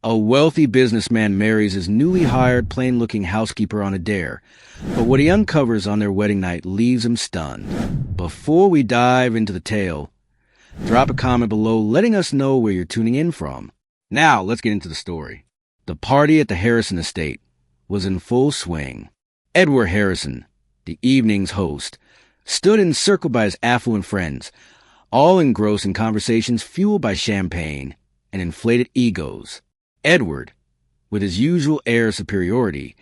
A wealthy businessman marries his newly hired, plain-looking housekeeper on a dare, but what he uncovers on their wedding night leaves him stunned. Before we dive into the tale, drop a comment below letting us know where you're tuning in from. Now, let's get into the story. The party at the Harrison estate was in full swing. Edward Harrison, the evening's host, stood encircled by his affluent friends, all engrossed in conversations fueled by champagne and inflated egos. Edward, with his usual air of superiority,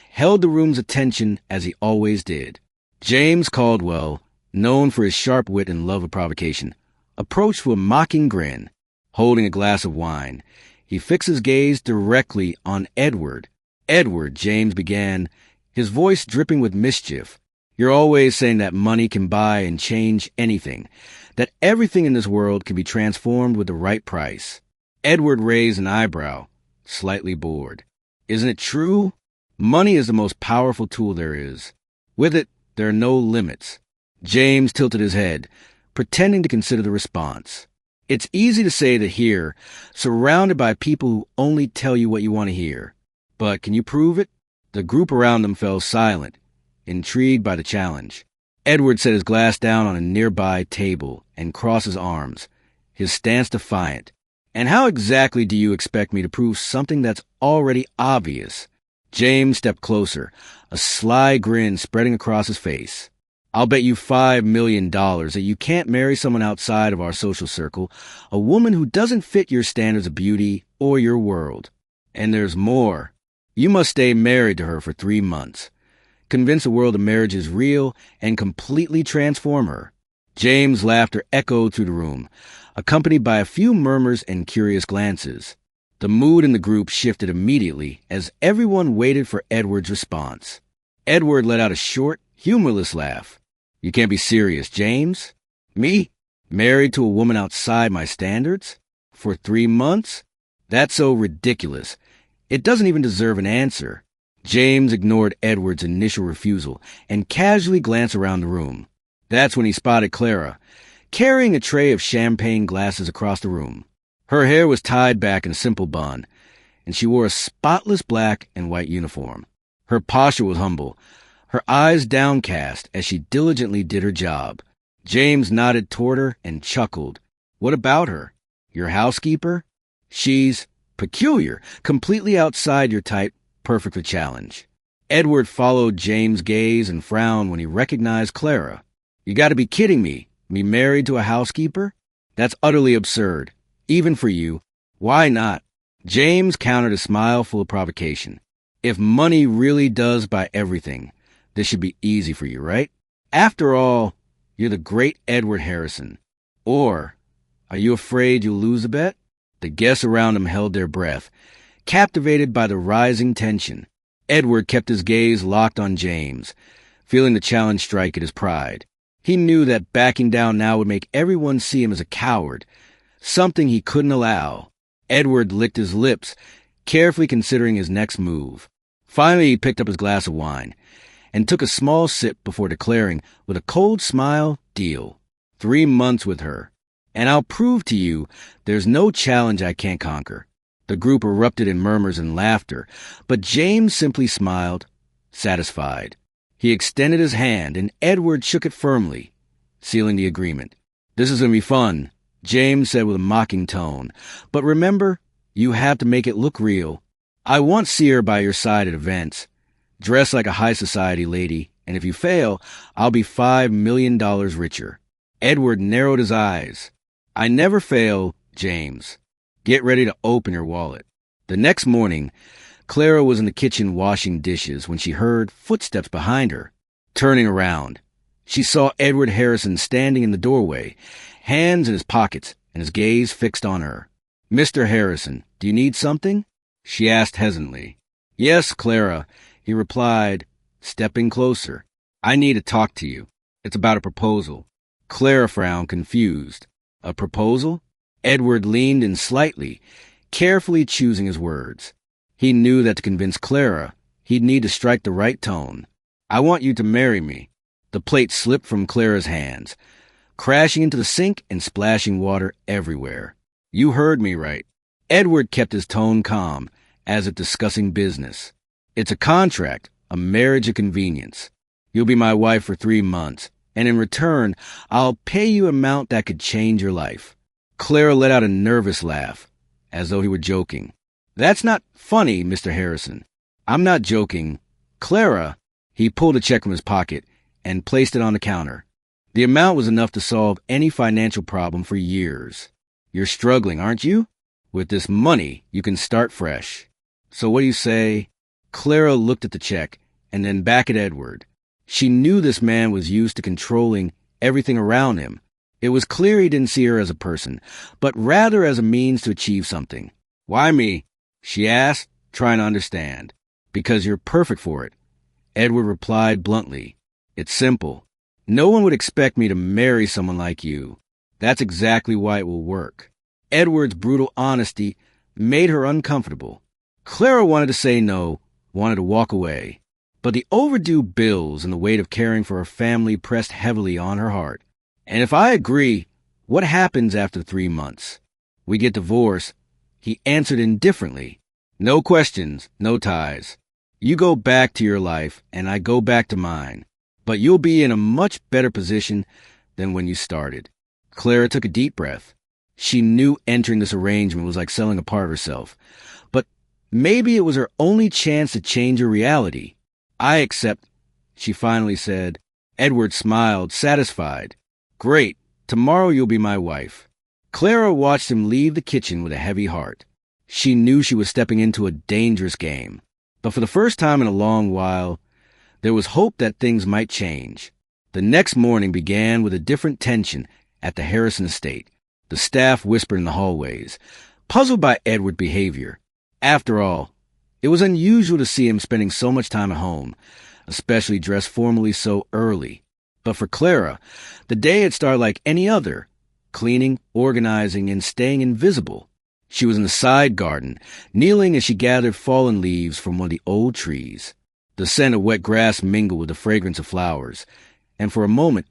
held the room's attention as he always did. James Caldwell, known for his sharp wit and love of provocation, approached with a mocking grin. Holding a glass of wine, he fixed his gaze directly on Edward. "Edward," James began, his voice dripping with mischief, "you're always saying that money can buy and change anything, that everything in this world can be transformed with the right price." Edward raised an eyebrow, slightly bored. "Isn't it true? Money is the most powerful tool there is. With it, there are no limits." James tilted his head, pretending to consider the response. "It's easy to say that here, surrounded by people who only tell you what you want to hear. But can you prove it?" The group around them fell silent, intrigued by the challenge. Edward set his glass down on a nearby table and crossed his arms, his stance defiant. "And how exactly do you expect me to prove something that's already obvious?" James stepped closer, a sly grin spreading across his face. "I'll bet you $5 million that you can't marry someone outside of our social circle, a woman who doesn't fit your standards of beauty or your world. And there's more. You must stay married to her for 3 months. Convince the world the marriage is real and completely transform her." James' laughter echoed through the room, accompanied by a few murmurs and curious glances. The mood in the group shifted immediately as everyone waited for Edward's response. Edward let out a short, humorless laugh. "You can't be serious, James? Me? Married to a woman outside my standards? For 3 months? That's so ridiculous. It doesn't even deserve an answer." James ignored Edward's initial refusal and casually glanced around the room. That's when he spotted Clara, carrying a tray of champagne glasses across the room. Her hair was tied back in a simple bun, and she wore a spotless black and white uniform. Her posture was humble, her eyes downcast as she diligently did her job. James nodded toward her and chuckled. "What about her? Your housekeeper? She's peculiar, completely outside your type, perfect for challenge." Edward followed James' gaze and frowned when he recognized Clara. "You gotta be kidding me. Me married to a housekeeper? That's utterly absurd. Even for you. Why not?" James countered a smile full of provocation. "If money really does buy everything, this should be easy for you, right? After all, you're the great Edward Harrison. Or, are you afraid you'll lose the bet?" The guests around him held their breath, captivated by the rising tension. Edward kept his gaze locked on James, feeling the challenge strike at his pride. He knew that backing down now would make everyone see him as a coward, something he couldn't allow. Edward licked his lips, carefully considering his next move. Finally, he picked up his glass of wine and took a small sip before declaring, with a cold smile, "Deal. 3 months with her. And I'll prove to you there's no challenge I can't conquer." The group erupted in murmurs and laughter, but James simply smiled, satisfied. He extended his hand, and Edward shook it firmly, sealing the agreement. "This is going to be fun," James said with a mocking tone. "But remember, you have to make it look real. I want to see her by your side at events. Dress like a high society lady, and if you fail, I'll be $5 million richer." Edward narrowed his eyes. "I never fail, James. Get ready to open your wallet." The next morning, Clara was in the kitchen washing dishes when she heard footsteps behind her. Turning around, she saw Edward Harrison standing in the doorway, hands in his pockets and his gaze fixed on her. "Mr. Harrison, do you need something?" she asked hesitantly. "Yes, Clara," he replied, stepping closer. "I need to talk to you. It's about a proposal." Clara frowned, confused. "A proposal?" Edward leaned in slightly, carefully choosing his words. He knew that to convince Clara, he'd need to strike the right tone. "I want you to marry me." The plate slipped from Clara's hands, crashing into the sink and splashing water everywhere. "You heard me right. Edward kept his tone calm, as if discussing business. It's a contract, a marriage of convenience. You'll be my wife for 3 months, and in return, I'll pay you an amount that could change your life. Clara let out a nervous laugh, as though he were joking. That's not funny, Mr. Harrison. I'm not joking. Clara, he pulled a check from his pocket and placed it on the counter. The amount was enough to solve any financial problem for years. You're struggling, aren't you? With this money, you can start fresh. So what do you say? Clara looked at the check and then back at Edward. She knew this man was used to controlling everything around him. It was clear he didn't see her as a person, but rather as a means to achieve something. Why me? She asked, trying to understand. Because you're perfect for it. Edward replied bluntly. It's simple. No one would expect me to marry someone like you. That's exactly why it will work. Edward's brutal honesty made her uncomfortable. Clara wanted to say no, wanted to walk away. But the overdue bills and the weight of caring for her family pressed heavily on her heart. And if I agree, what happens after 3 months? We get divorced. He answered indifferently. No questions, no ties. You go back to your life, and I go back to mine. But you'll be in a much better position than when you started. Clara took a deep breath. She knew entering this arrangement was like selling a part of herself. But maybe it was her only chance to change her reality. I accept, she finally said. Edward smiled, satisfied. Great. Tomorrow you'll be my wife. Clara watched him leave the kitchen with a heavy heart. She knew she was stepping into a dangerous game. But for the first time in a long while, there was hope that things might change. The next morning began with a different tension at the Harrison estate. The staff whispered in the hallways, puzzled by Edward's behavior. After all, it was unusual to see him spending so much time at home, especially dressed formally so early. But for Clara, the day had started like any other, cleaning, organizing, and staying invisible. She was in the side garden, kneeling as she gathered fallen leaves from one of the old trees. The scent of wet grass mingled with the fragrance of flowers, and for a moment,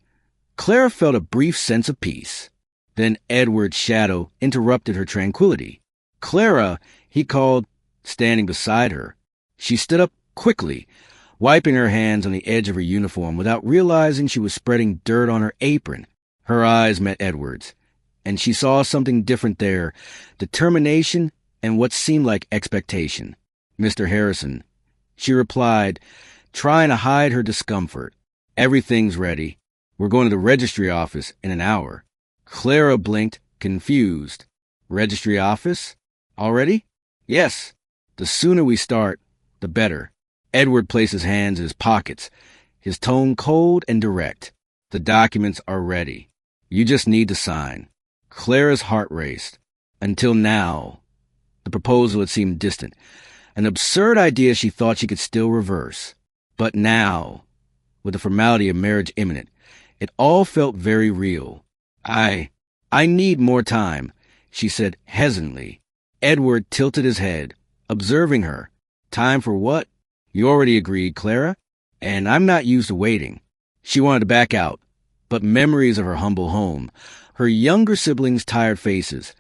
Clara felt a brief sense of peace. Then Edward's shadow interrupted her tranquility. Clara, he called, standing beside her. She stood up quickly, wiping her hands on the edge of her uniform without realizing she was spreading dirt on her apron. Her eyes met Edward's, and she saw something different there, determination and what seemed like expectation. Mr. Harrison, she replied, trying to hide her discomfort. Everything's ready. We're going to the registry office in an hour. Clara blinked, confused. Registry office? Already? Yes. The sooner we start, the better. Edward placed his hands in his pockets, his tone cold and direct. The documents are ready. You just need to sign. Clara's heart raced. Until now, the proposal had seemed distant, an absurd idea she thought she could still reverse. But now, with the formality of marriage imminent, it all felt very real. I need more time, she said hesitantly. Edward tilted his head, observing her. Time for what? You already agreed, Clara, and I'm not used to waiting. She wanted to back out, but memories of her humble home, her younger siblings' tired faces,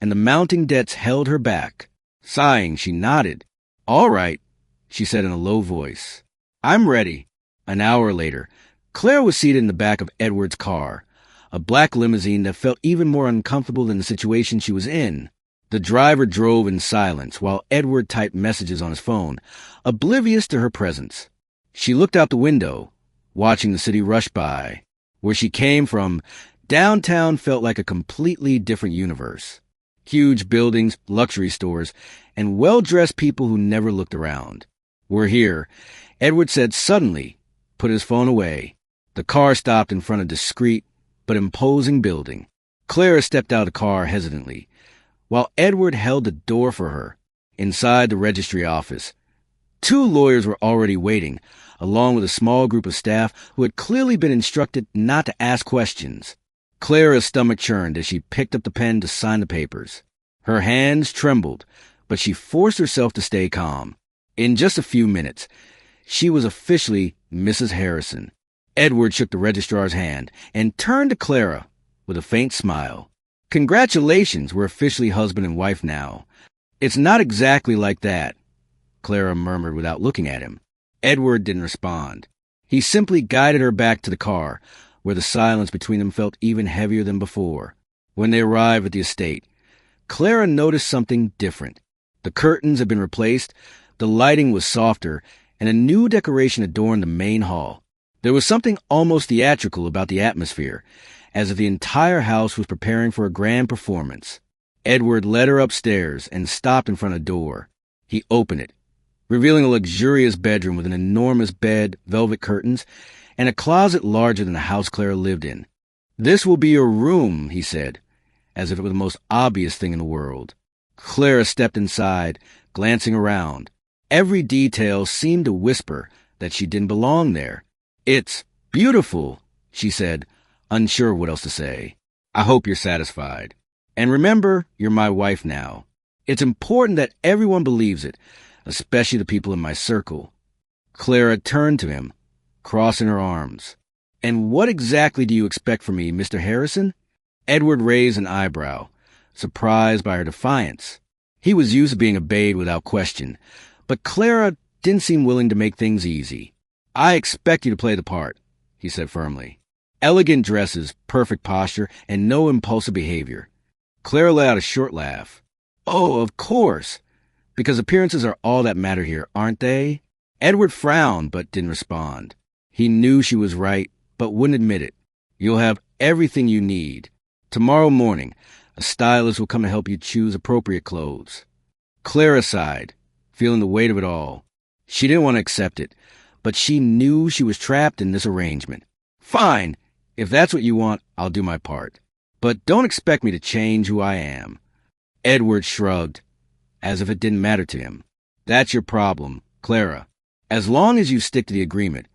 and the mounting debts held her back. Sighing, she nodded. All right, she said in a low voice. I'm ready. An hour later, Clara was seated in the back of Edward's car, a black limousine that felt even more uncomfortable than the situation she was in. The driver drove in silence while Edward typed messages on his phone, oblivious to her presence. She looked out the window, watching the city rush by. Where she came from, downtown felt like a completely different universe. Huge buildings, luxury stores, and well-dressed people who never looked around. We're here, Edward said suddenly, put his phone away. The car stopped in front of a discreet but imposing building. Clara stepped out of the car hesitantly, while Edward held the door for her. Inside the registry office, 2 lawyers were already waiting, along with a small group of staff who had clearly been instructed not to ask questions. Clara's stomach churned as she picked up the pen to sign the papers. Her hands trembled, but she forced herself to stay calm. In just a few minutes, she was officially Mrs. Harrison. Edward shook the registrar's hand and turned to Clara with a faint smile. Congratulations, we're officially husband and wife now. It's not exactly like that, Clara murmured without looking at him. Edward didn't respond. He simply guided her back to the car, where the silence between them felt even heavier than before. When they arrived at the estate, Clara noticed something different. The curtains had been replaced, the lighting was softer, and a new decoration adorned the main hall. There was something almost theatrical about the atmosphere, as if the entire house was preparing for a grand performance. Edward led her upstairs and stopped in front of the door. He opened it, revealing a luxurious bedroom with an enormous bed, velvet curtains, and a closet larger than the house Clara lived in. "This will be your room," he said, as if it were the most obvious thing in the world. Clara stepped inside, glancing around. Every detail seemed to whisper that she didn't belong there. "It's beautiful," she said, unsure what else to say. "I hope you're satisfied. And remember, you're my wife now. It's important that everyone believes it, especially the people in my circle." Clara turned to him, crossing her arms. "And what exactly do you expect from me, Mr. Harrison?" Edward raised an eyebrow, surprised by her defiance. He was used to being obeyed without question, but Clara didn't seem willing to make things easy. "I expect you to play the part," he said firmly. "Elegant dresses, perfect posture, and no impulsive behavior." Clara let out a short laugh. "Oh, of course, because appearances are all that matter here, aren't they?" Edward frowned but didn't respond. He knew she was right, but wouldn't admit it. "You'll have everything you need. Tomorrow morning, a stylist will come to help you choose appropriate clothes." Clara sighed, feeling the weight of it all. She didn't want to accept it, but she knew she was trapped in this arrangement. "Fine, if that's what you want, I'll do my part. But don't expect me to change who I am." Edward shrugged, as if it didn't matter to him. "That's your problem, Clara. As long as you stick to the agreement,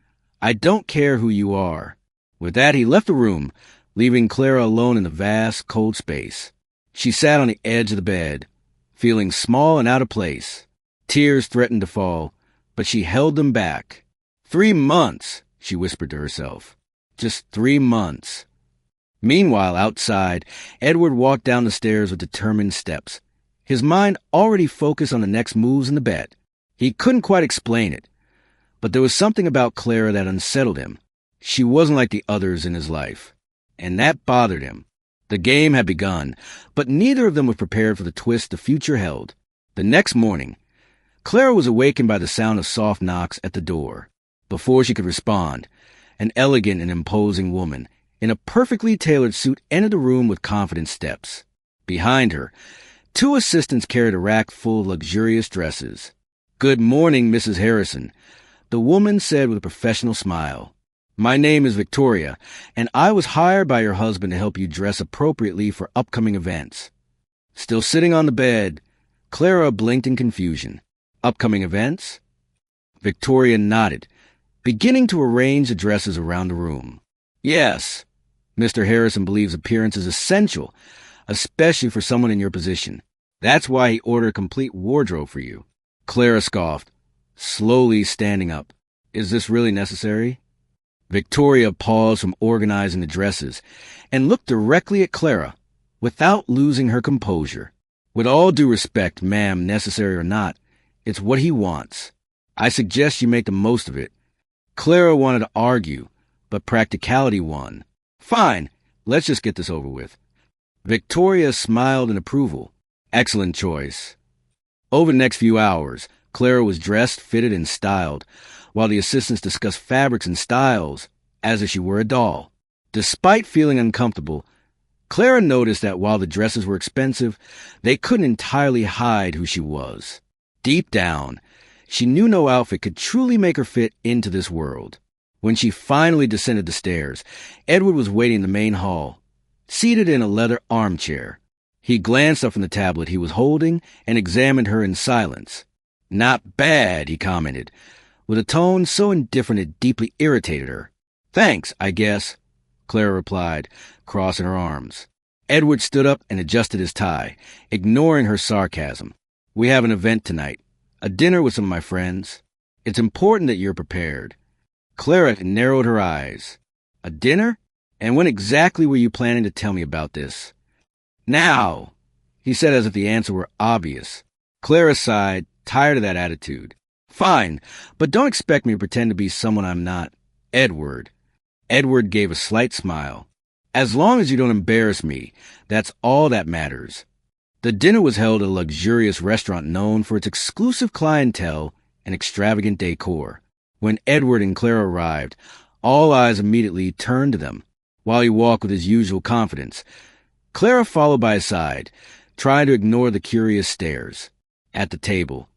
I don't care who you are." With that, he left the room, leaving Clara alone in the vast, cold space. She sat on the edge of the bed, feeling small and out of place. Tears threatened to fall, but she held them back. 3 months, she whispered to herself. Just 3 months. Meanwhile, outside, Edward walked down the stairs with determined steps, his mind already focused on the next moves in the bet. He couldn't quite explain it, but there was something about Clara that unsettled him. She wasn't like the others in his life, and that bothered him. The game had begun, but neither of them was prepared for the twist the future held. The next morning, Clara was awakened by the sound of soft knocks at the door. Before she could respond, an elegant and imposing woman in a perfectly tailored suit entered the room with confident steps. Behind her, 2 assistants carried a rack full of luxurious dresses. "Good morning, Mrs. Harrison," the woman said with a professional smile. "My name is Victoria, and I was hired by your husband to help you dress appropriately for upcoming events." Still sitting on the bed, Clara blinked in confusion. "Upcoming events?" Victoria nodded, beginning to arrange the dresses around the room. "Yes, Mr. Harrison believes appearance is essential, especially for someone in your position. That's why he ordered a complete wardrobe for you." Clara scoffed, slowly standing up. "Is this really necessary?" Victoria paused from organizing the dresses and looked directly at Clara without losing her composure. "With all due respect, ma'am, necessary or not, it's what he wants. I suggest you make the most of it." Clara wanted to argue, but practicality won. "Fine, let's just get this over with." Victoria smiled in approval. "Excellent choice." Over the next few hours, Clara was dressed, fitted, and styled, while the assistants discussed fabrics and styles as if she were a doll. Despite feeling uncomfortable, Clara noticed that while the dresses were expensive, they couldn't entirely hide who she was. Deep down, she knew no outfit could truly make her fit into this world. When she finally descended the stairs, Edward was waiting in the main hall, seated in a leather armchair. He glanced up from the tablet he was holding and examined her in silence. "Not bad," he commented, with a tone so indifferent it deeply irritated her. "Thanks, I guess," Clara replied, crossing her arms. Edward stood up and adjusted his tie, ignoring her sarcasm. "We have an event tonight, a dinner with some of my friends. It's important that you're prepared." Clara narrowed her eyes. "A dinner? And when exactly were you planning to tell me about this?" Now, he said as if the answer were obvious. Clara sighed, tired of that attitude. Fine, but don't expect me to pretend to be someone I'm not. Edward. Edward gave a slight smile. As long as you don't embarrass me, that's all that matters. The dinner was held at a luxurious restaurant known for its exclusive clientele and extravagant decor. When Edward and Clara arrived, all eyes immediately turned to them, while he walked with his usual confidence. Clara followed by his side, trying to ignore the curious stares. At the table,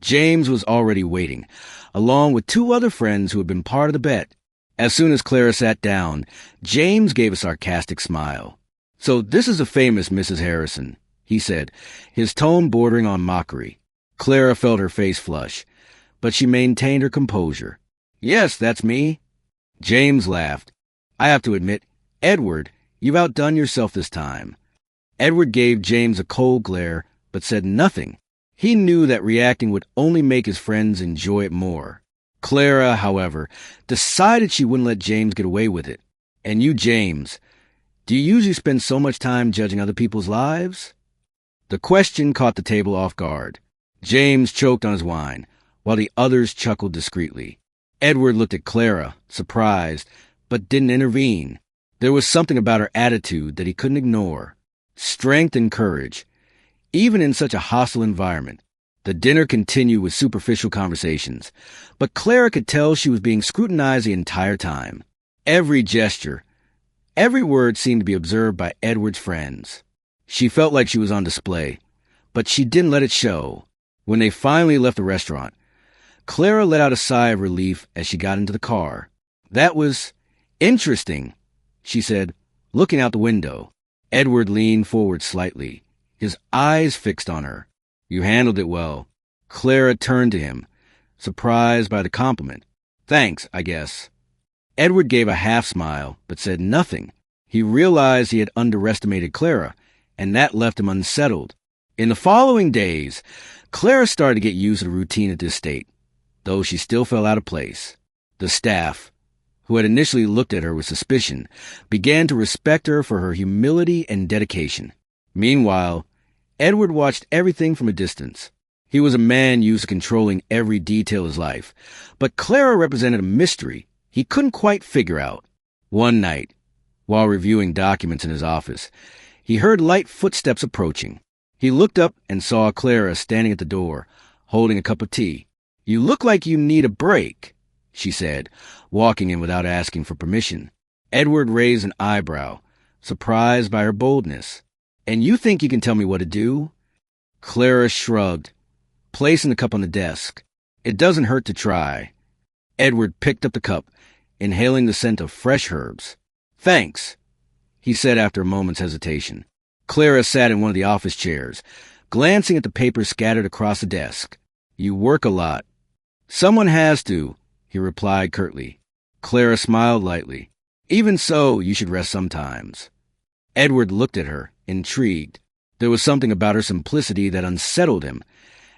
James was already waiting, along with two other friends who had been part of the bet. As soon as Clara sat down, James gave a sarcastic smile. "So this is the famous Mrs. Harrison," he said, his tone bordering on mockery. Clara felt her face flush, but she maintained her composure. "Yes, that's me." James laughed. "I have to admit, Edward, you've outdone yourself this time." Edward gave James a cold glare, but said nothing. He knew that reacting would only make his friends enjoy it more. Clara, however, decided she wouldn't let James get away with it. "And you, James, do you usually spend so much time judging other people's lives?" The question caught the table off guard. James choked on his wine, while the others chuckled discreetly. Edward looked at Clara, surprised, but didn't intervene. There was something about her attitude that he couldn't ignore. Strength and courage, even in such a hostile environment. The dinner continued with superficial conversations, but Clara could tell she was being scrutinized the entire time. Every gesture, every word seemed to be observed by Edward's friends. She felt like she was on display, but she didn't let it show. When they finally left the restaurant, Clara let out a sigh of relief as she got into the car. "That was interesting," she said, looking out the window. Edward leaned forward slightly, his eyes fixed on her. "You handled it well." Clara turned to him, surprised by the compliment. "Thanks, I guess." Edward gave a half-smile, but said nothing. He realized he had underestimated Clara, and that left him unsettled. In the following days, Clara started to get used to the routine at this state, though she still felt out of place. The staff, who had initially looked at her with suspicion, began to respect her for her humility and dedication. Meanwhile, Edward watched everything from a distance. He was a man used to controlling every detail of his life, but Clara represented a mystery he couldn't quite figure out. One night, while reviewing documents in his office, he heard light footsteps approaching. He looked up and saw Clara standing at the door, holding a cup of tea. "You look like you need a break," she said, walking in without asking for permission. Edward raised an eyebrow, surprised by her boldness. "And you think you can tell me what to do?" Clara shrugged, placing the cup on the desk. "It doesn't hurt to try." Edward picked up the cup, inhaling the scent of fresh herbs. "Thanks," he said after a moment's hesitation. Clara sat in one of the office chairs, glancing at the papers scattered across the desk. "You work a lot." "Someone has to," he replied curtly. Clara smiled lightly. "Even so, you should rest sometimes." Edward looked at her, intrigued. There was something about her simplicity that unsettled him,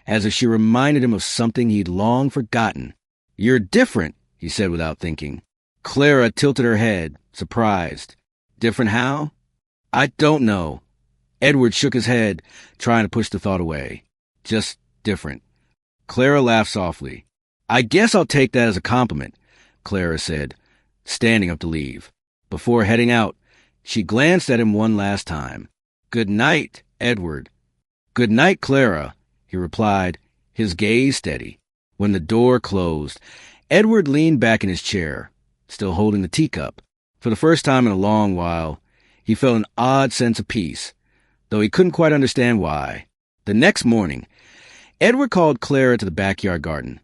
as if she reminded him of something he'd long forgotten. "You're different," he said without thinking. Clara tilted her head, surprised. "Different how?" "I don't know." Edward shook his head, trying to push the thought away. "Just different." Clara laughed softly. "I guess I'll take that as a compliment," Clara said, standing up to leave. Before heading out, she glanced at him one last time. "Good night, Edward." "Good night, Clara," he replied, his gaze steady. When the door closed, Edward leaned back in his chair, still holding the teacup. For the first time in a long while, he felt an odd sense of peace, though he couldn't quite understand why. The next morning, Edward called Clara to the backyard garden,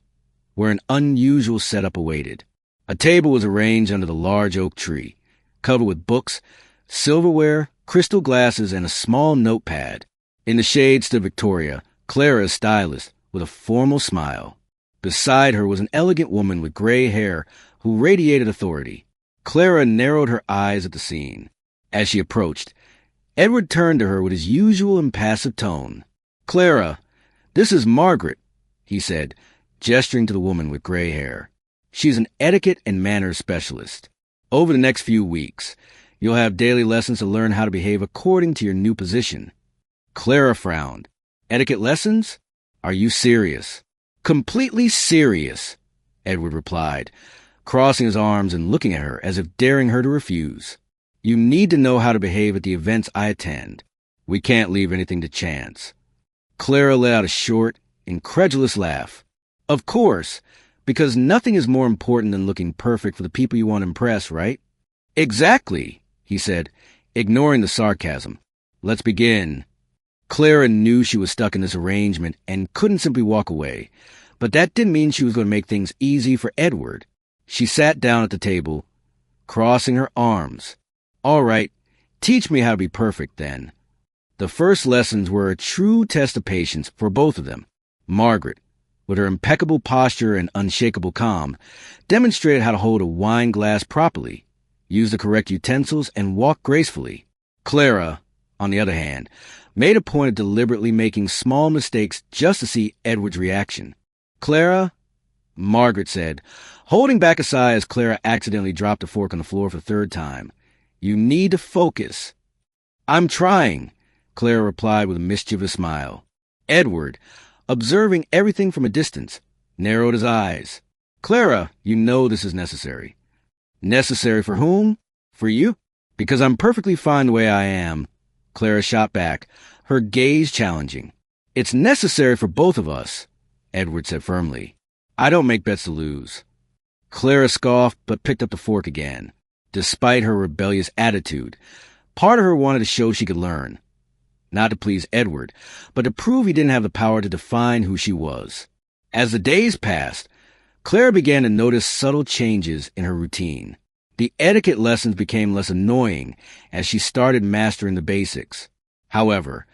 where an unusual setup awaited. A table was arranged under the large oak tree, covered with books, silverware, crystal glasses, and a small notepad. In the shade stood Victoria, Clara's stylist, with a formal smile. Beside her was an elegant woman with gray hair who radiated authority. Clara narrowed her eyes at the scene. As she approached, Edward turned to her with his usual impassive tone. "Clara, this is Margaret," he said, gesturing to the woman with gray hair. "She's an etiquette and manners specialist. Over the next few weeks, You'll have daily lessons to learn how to behave according to your new position. Clara frowned. Etiquette lessons? Are you serious? Completely serious, Edward replied, crossing his arms and looking at her as if daring her to refuse. You need to know how to behave at the events I attend. We can't leave anything to chance. Clara let out a short, incredulous laugh. Of course, because nothing is more important than looking perfect for the people you want to impress, right? Exactly, he said, ignoring the sarcasm. Let's begin. Clara knew she was stuck in this arrangement and couldn't simply walk away, but that didn't mean she was going to make things easy for Edward. She sat down at the table, crossing her arms. All right, teach me how to be perfect then. The first lessons were a true test of patience for both of them. Margaret, with her impeccable posture and unshakable calm, demonstrated how to hold a wine glass properly, use the correct utensils, and walk gracefully. Clara, on the other hand, made a point of deliberately making small mistakes just to see Edward's reaction. Clara, Margaret said, holding back a sigh as Clara accidentally dropped a fork on the floor for the third time. You need to focus. I'm trying, Clara replied with a mischievous smile. Edward, observing everything from a distance, narrowed his eyes. Clara, you know this is necessary. Necessary for whom? For you? Because I'm perfectly fine the way I am. Clara shot back, her gaze challenging. It's necessary for both of us, Edward said firmly. I don't make bets to lose. Clara scoffed but picked up the fork again. Despite her rebellious attitude, part of her wanted to show she could learn. Not to please Edward, but to prove he didn't have the power to define who she was. As the days passed, Clara began to notice subtle changes in her routine. The etiquette lessons became less annoying as she started mastering the basics. However,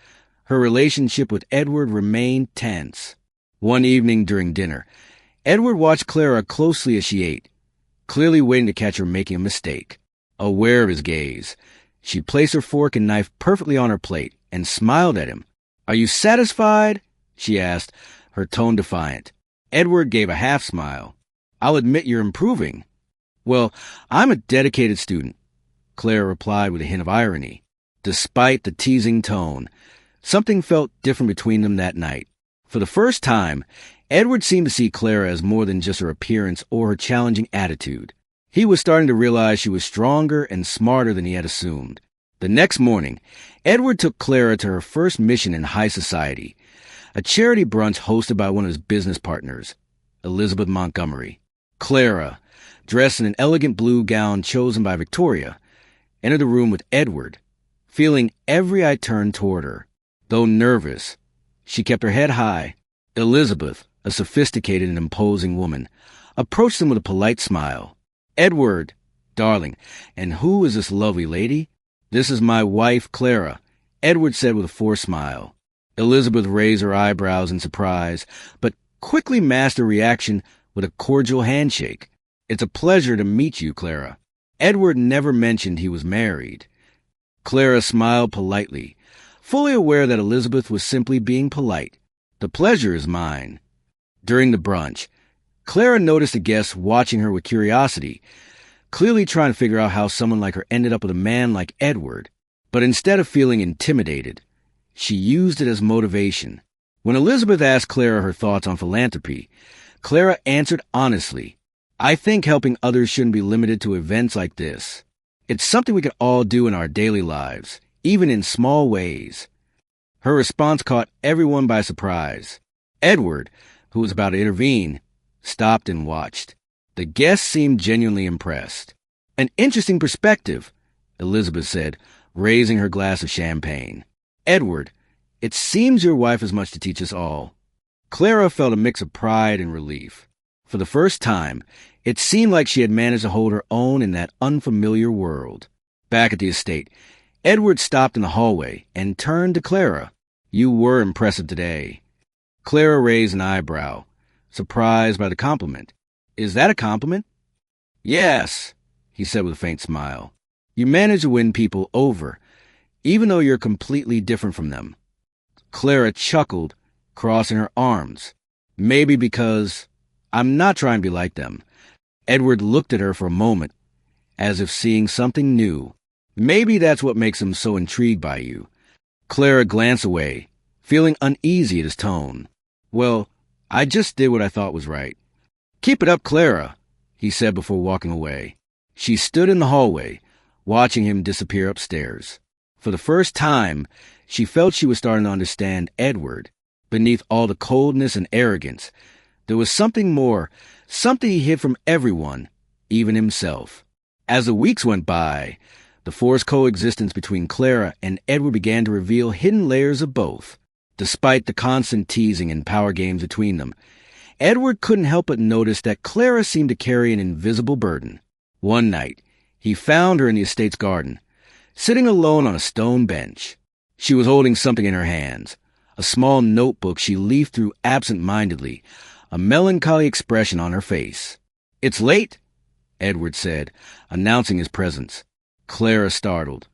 her relationship with Edward remained tense. One evening during dinner, Edward watched Clara closely as she ate, clearly waiting to catch her making a mistake. Aware of his gaze, she placed her fork and knife perfectly on her plate and smiled at him. Are you satisfied? She asked, her tone defiant. Edward gave a half smile. I'll admit you're improving. Well, I'm a dedicated student, Clara replied with a hint of irony. Despite the teasing tone, something felt different between them that night. For the first time, Edward seemed to see Clara as more than just her appearance or her challenging attitude. He was starting to realize she was stronger and smarter than he had assumed. The next morning, Edward took Clara to her first mission in high society, a charity brunch hosted by one of his business partners, Elizabeth Montgomery. Clara, dressed in an elegant blue gown chosen by Victoria, entered the room with Edward, feeling every eye turned toward her. Though nervous, she kept her head high. Elizabeth, a sophisticated and imposing woman, approached him with a polite smile. Edward, darling, and who is this lovely lady? This is my wife, Clara, Edward said with a forced smile. Elizabeth raised her eyebrows in surprise, but quickly masked her reaction with a cordial handshake. It's a pleasure to meet you, Clara. Edward never mentioned he was married. Clara smiled politely, fully aware that Elizabeth was simply being polite. The pleasure is mine. During the brunch, Clara noticed the guests watching her with curiosity, clearly trying to figure out how someone like her ended up with a man like Edward. But instead of feeling intimidated, she used it as motivation. When Elizabeth asked Clara her thoughts on philanthropy, Clara answered honestly, I think helping others shouldn't be limited to events like this. It's something we can all do in our daily lives, even in small ways. Her response caught everyone by surprise. Edward, who was about to intervene, stopped and watched. The guests seemed genuinely impressed. An interesting perspective, Elizabeth said, raising her glass of champagne. Edward, it seems your wife has much to teach us all. Clara felt a mix of pride and relief. For the first time, it seemed like she had managed to hold her own in that unfamiliar world. Back at the estate, Edward stopped in the hallway and turned to Clara. You were impressive today. Clara raised an eyebrow, surprised by the compliment. Is that a compliment? Yes, he said with a faint smile. You manage to win people over, even though you're completely different from them. Clara chuckled, crossing her arms. Maybe because I'm not trying to be like them. Edward looked at her for a moment, as if seeing something new. Maybe that's what makes him so intrigued by you. Clara glanced away, feeling uneasy at his tone. Well, I just did what I thought was right. Keep it up, Clara, he said before walking away. She stood in the hallway, watching him disappear upstairs. For the first time, she felt she was starting to understand Edward. Beneath all the coldness and arrogance, there was something more, something he hid from everyone, even himself. As the weeks went by, the forced coexistence between Clara and Edward began to reveal hidden layers of both. Despite the constant teasing and power games between them, Edward couldn't help but notice that Clara seemed to carry an invisible burden. One night, he found her in the estate's garden, sitting alone on a stone bench. She was holding something in her hands, a small notebook she leafed through absent-mindedly, a melancholy expression on her face. "It's late," Edward said, announcing his presence. Clara startled,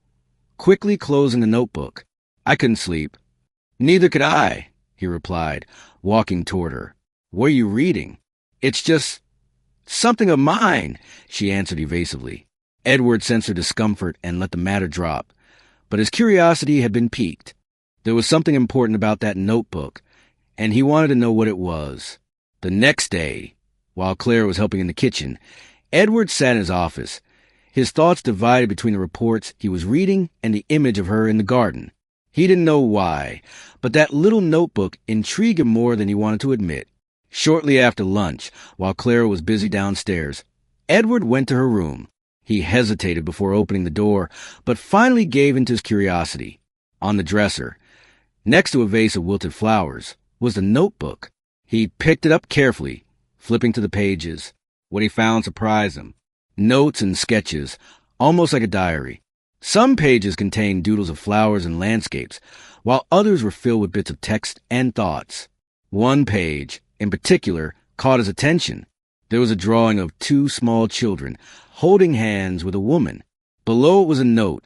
quickly closing the notebook. "I couldn't sleep." "Neither could I," he replied, walking toward her. "What are you reading?" "It's just something of mine," she answered evasively. Edward sensed her discomfort and let the matter drop, but his curiosity had been piqued. There was something important about that notebook, and he wanted to know what it was. The next day, while Clara was helping in the kitchen, Edward sat in his office, his thoughts divided between the reports he was reading and the image of her in the garden. He didn't know why, but that little notebook intrigued him more than he wanted to admit. Shortly after lunch, while Clara was busy downstairs, Edward went to her room. He hesitated before opening the door, but finally gave in to his curiosity. On the dresser, next to a vase of wilted flowers, was the notebook. He picked it up carefully, flipping to the pages. What he found surprised him. Notes and sketches, almost like a diary. Some pages contained doodles of flowers and landscapes, while others were filled with bits of text and thoughts. One page, in particular, caught his attention. There was a drawing of two small children holding hands with a woman. Below it was a note,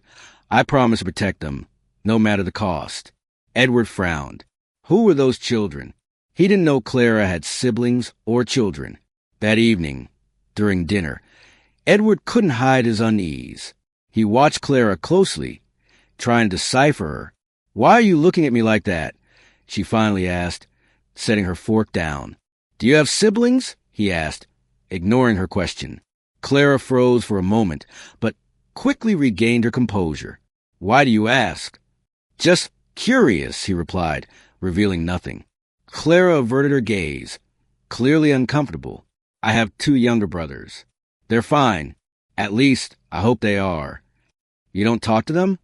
"I promise to protect them, no matter the cost." Edward frowned. Who were those children? He didn't know Clara had siblings or children. That evening, during dinner, Edward couldn't hide his unease. He watched Clara closely, trying to decipher her. "Why are you looking at me like that?" she finally asked, setting her fork down. "Do you have siblings?" he asked, ignoring her question. Clara froze for a moment, but quickly regained her composure. "Why do you ask?" "Just curious," he replied, revealing nothing. Clara averted her gaze, clearly uncomfortable. "I have two younger brothers. They're fine. At least, I hope they are." "You don't talk to them?"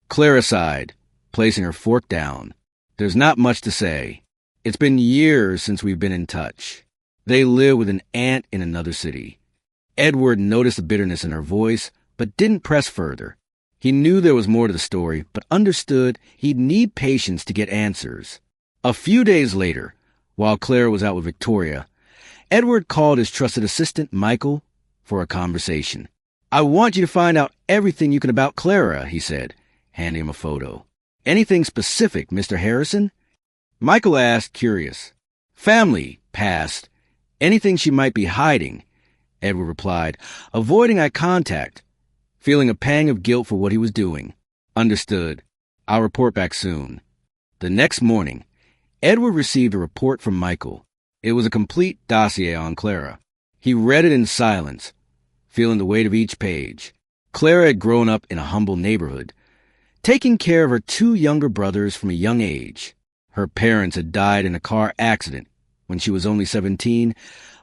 Clara sighed, placing her fork down. "There's not much to say. It's been years since we've been in touch. They live with an aunt in another city." Edward noticed the bitterness in her voice, but didn't press further. He knew there was more to the story, but understood he'd need patience to get answers. A few days later, while Clara was out with Victoria, Edward called his trusted assistant, Michael, for a conversation. "I want you to find out everything you can about Clara," he said, handing him a photo. "Anything specific, Mr. Harrison?" Michael asked, curious. "Family, past. Anything she might be hiding," Edward replied, avoiding eye contact, feeling a pang of guilt for what he was doing. "Understood. I'll report back soon." The next morning, Edward received a report from Michael. It was a complete dossier on Clara. He read it in silence, feeling the weight of each page. Clara had grown up in a humble neighborhood, taking care of her two younger brothers from a young age. Her parents had died in a car accident when she was only 17,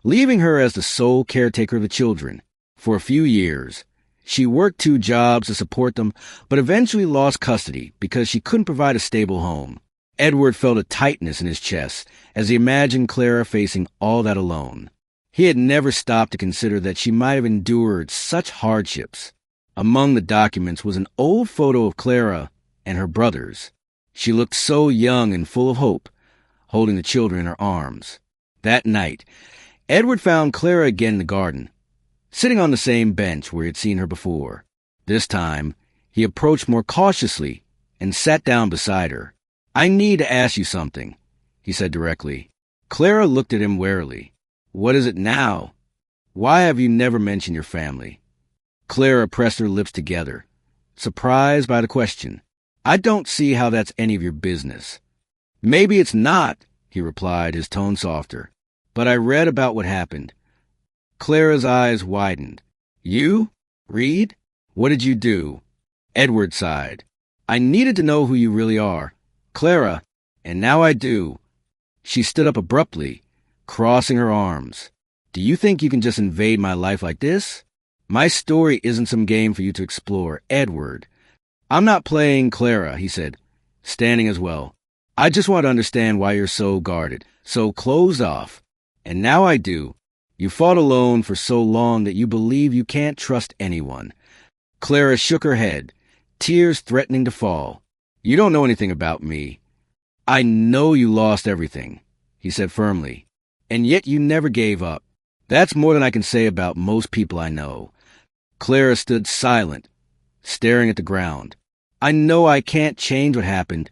leaving her as the sole caretaker of the children. For a few years, she worked 2 jobs to support them, but eventually lost custody because she couldn't provide a stable home. Edward felt a tightness in his chest as he imagined Clara facing all that alone. He had never stopped to consider that she might have endured such hardships. Among the documents was an old photo of Clara and her brothers. She looked so young and full of hope, holding the children in her arms. That night, Edward found Clara again in the garden, sitting on the same bench where he had seen her before. This time, he approached more cautiously and sat down beside her. "I need to ask you something," he said directly. Clara looked at him warily. "What is it now? Why have you never mentioned your family?" Clara pressed her lips together, surprised by the question. "I don't see how that's any of your business." "Maybe it's not," he replied, his tone softer. "But I read about what happened." Clara's eyes widened. "You? Read? What did you do?" Edward sighed. "I needed to know who you really are, Clara, and now I do." She stood up abruptly, crossing her arms. "Do you think you can just invade my life like this? My story isn't some game for you to explore, Edward." "I'm not playing Clara," he said, standing as well. "I just want to understand why you're so guarded, so closed off. And now I do. You fought alone for so long that you believe you can't trust anyone." Clara shook her head, tears threatening to fall. "You don't know anything about me." "I know you lost everything," he said firmly, "and yet you never gave up. That's more than I can say about most people I know." Clara stood silent, staring at the ground. "I know I can't change what happened,"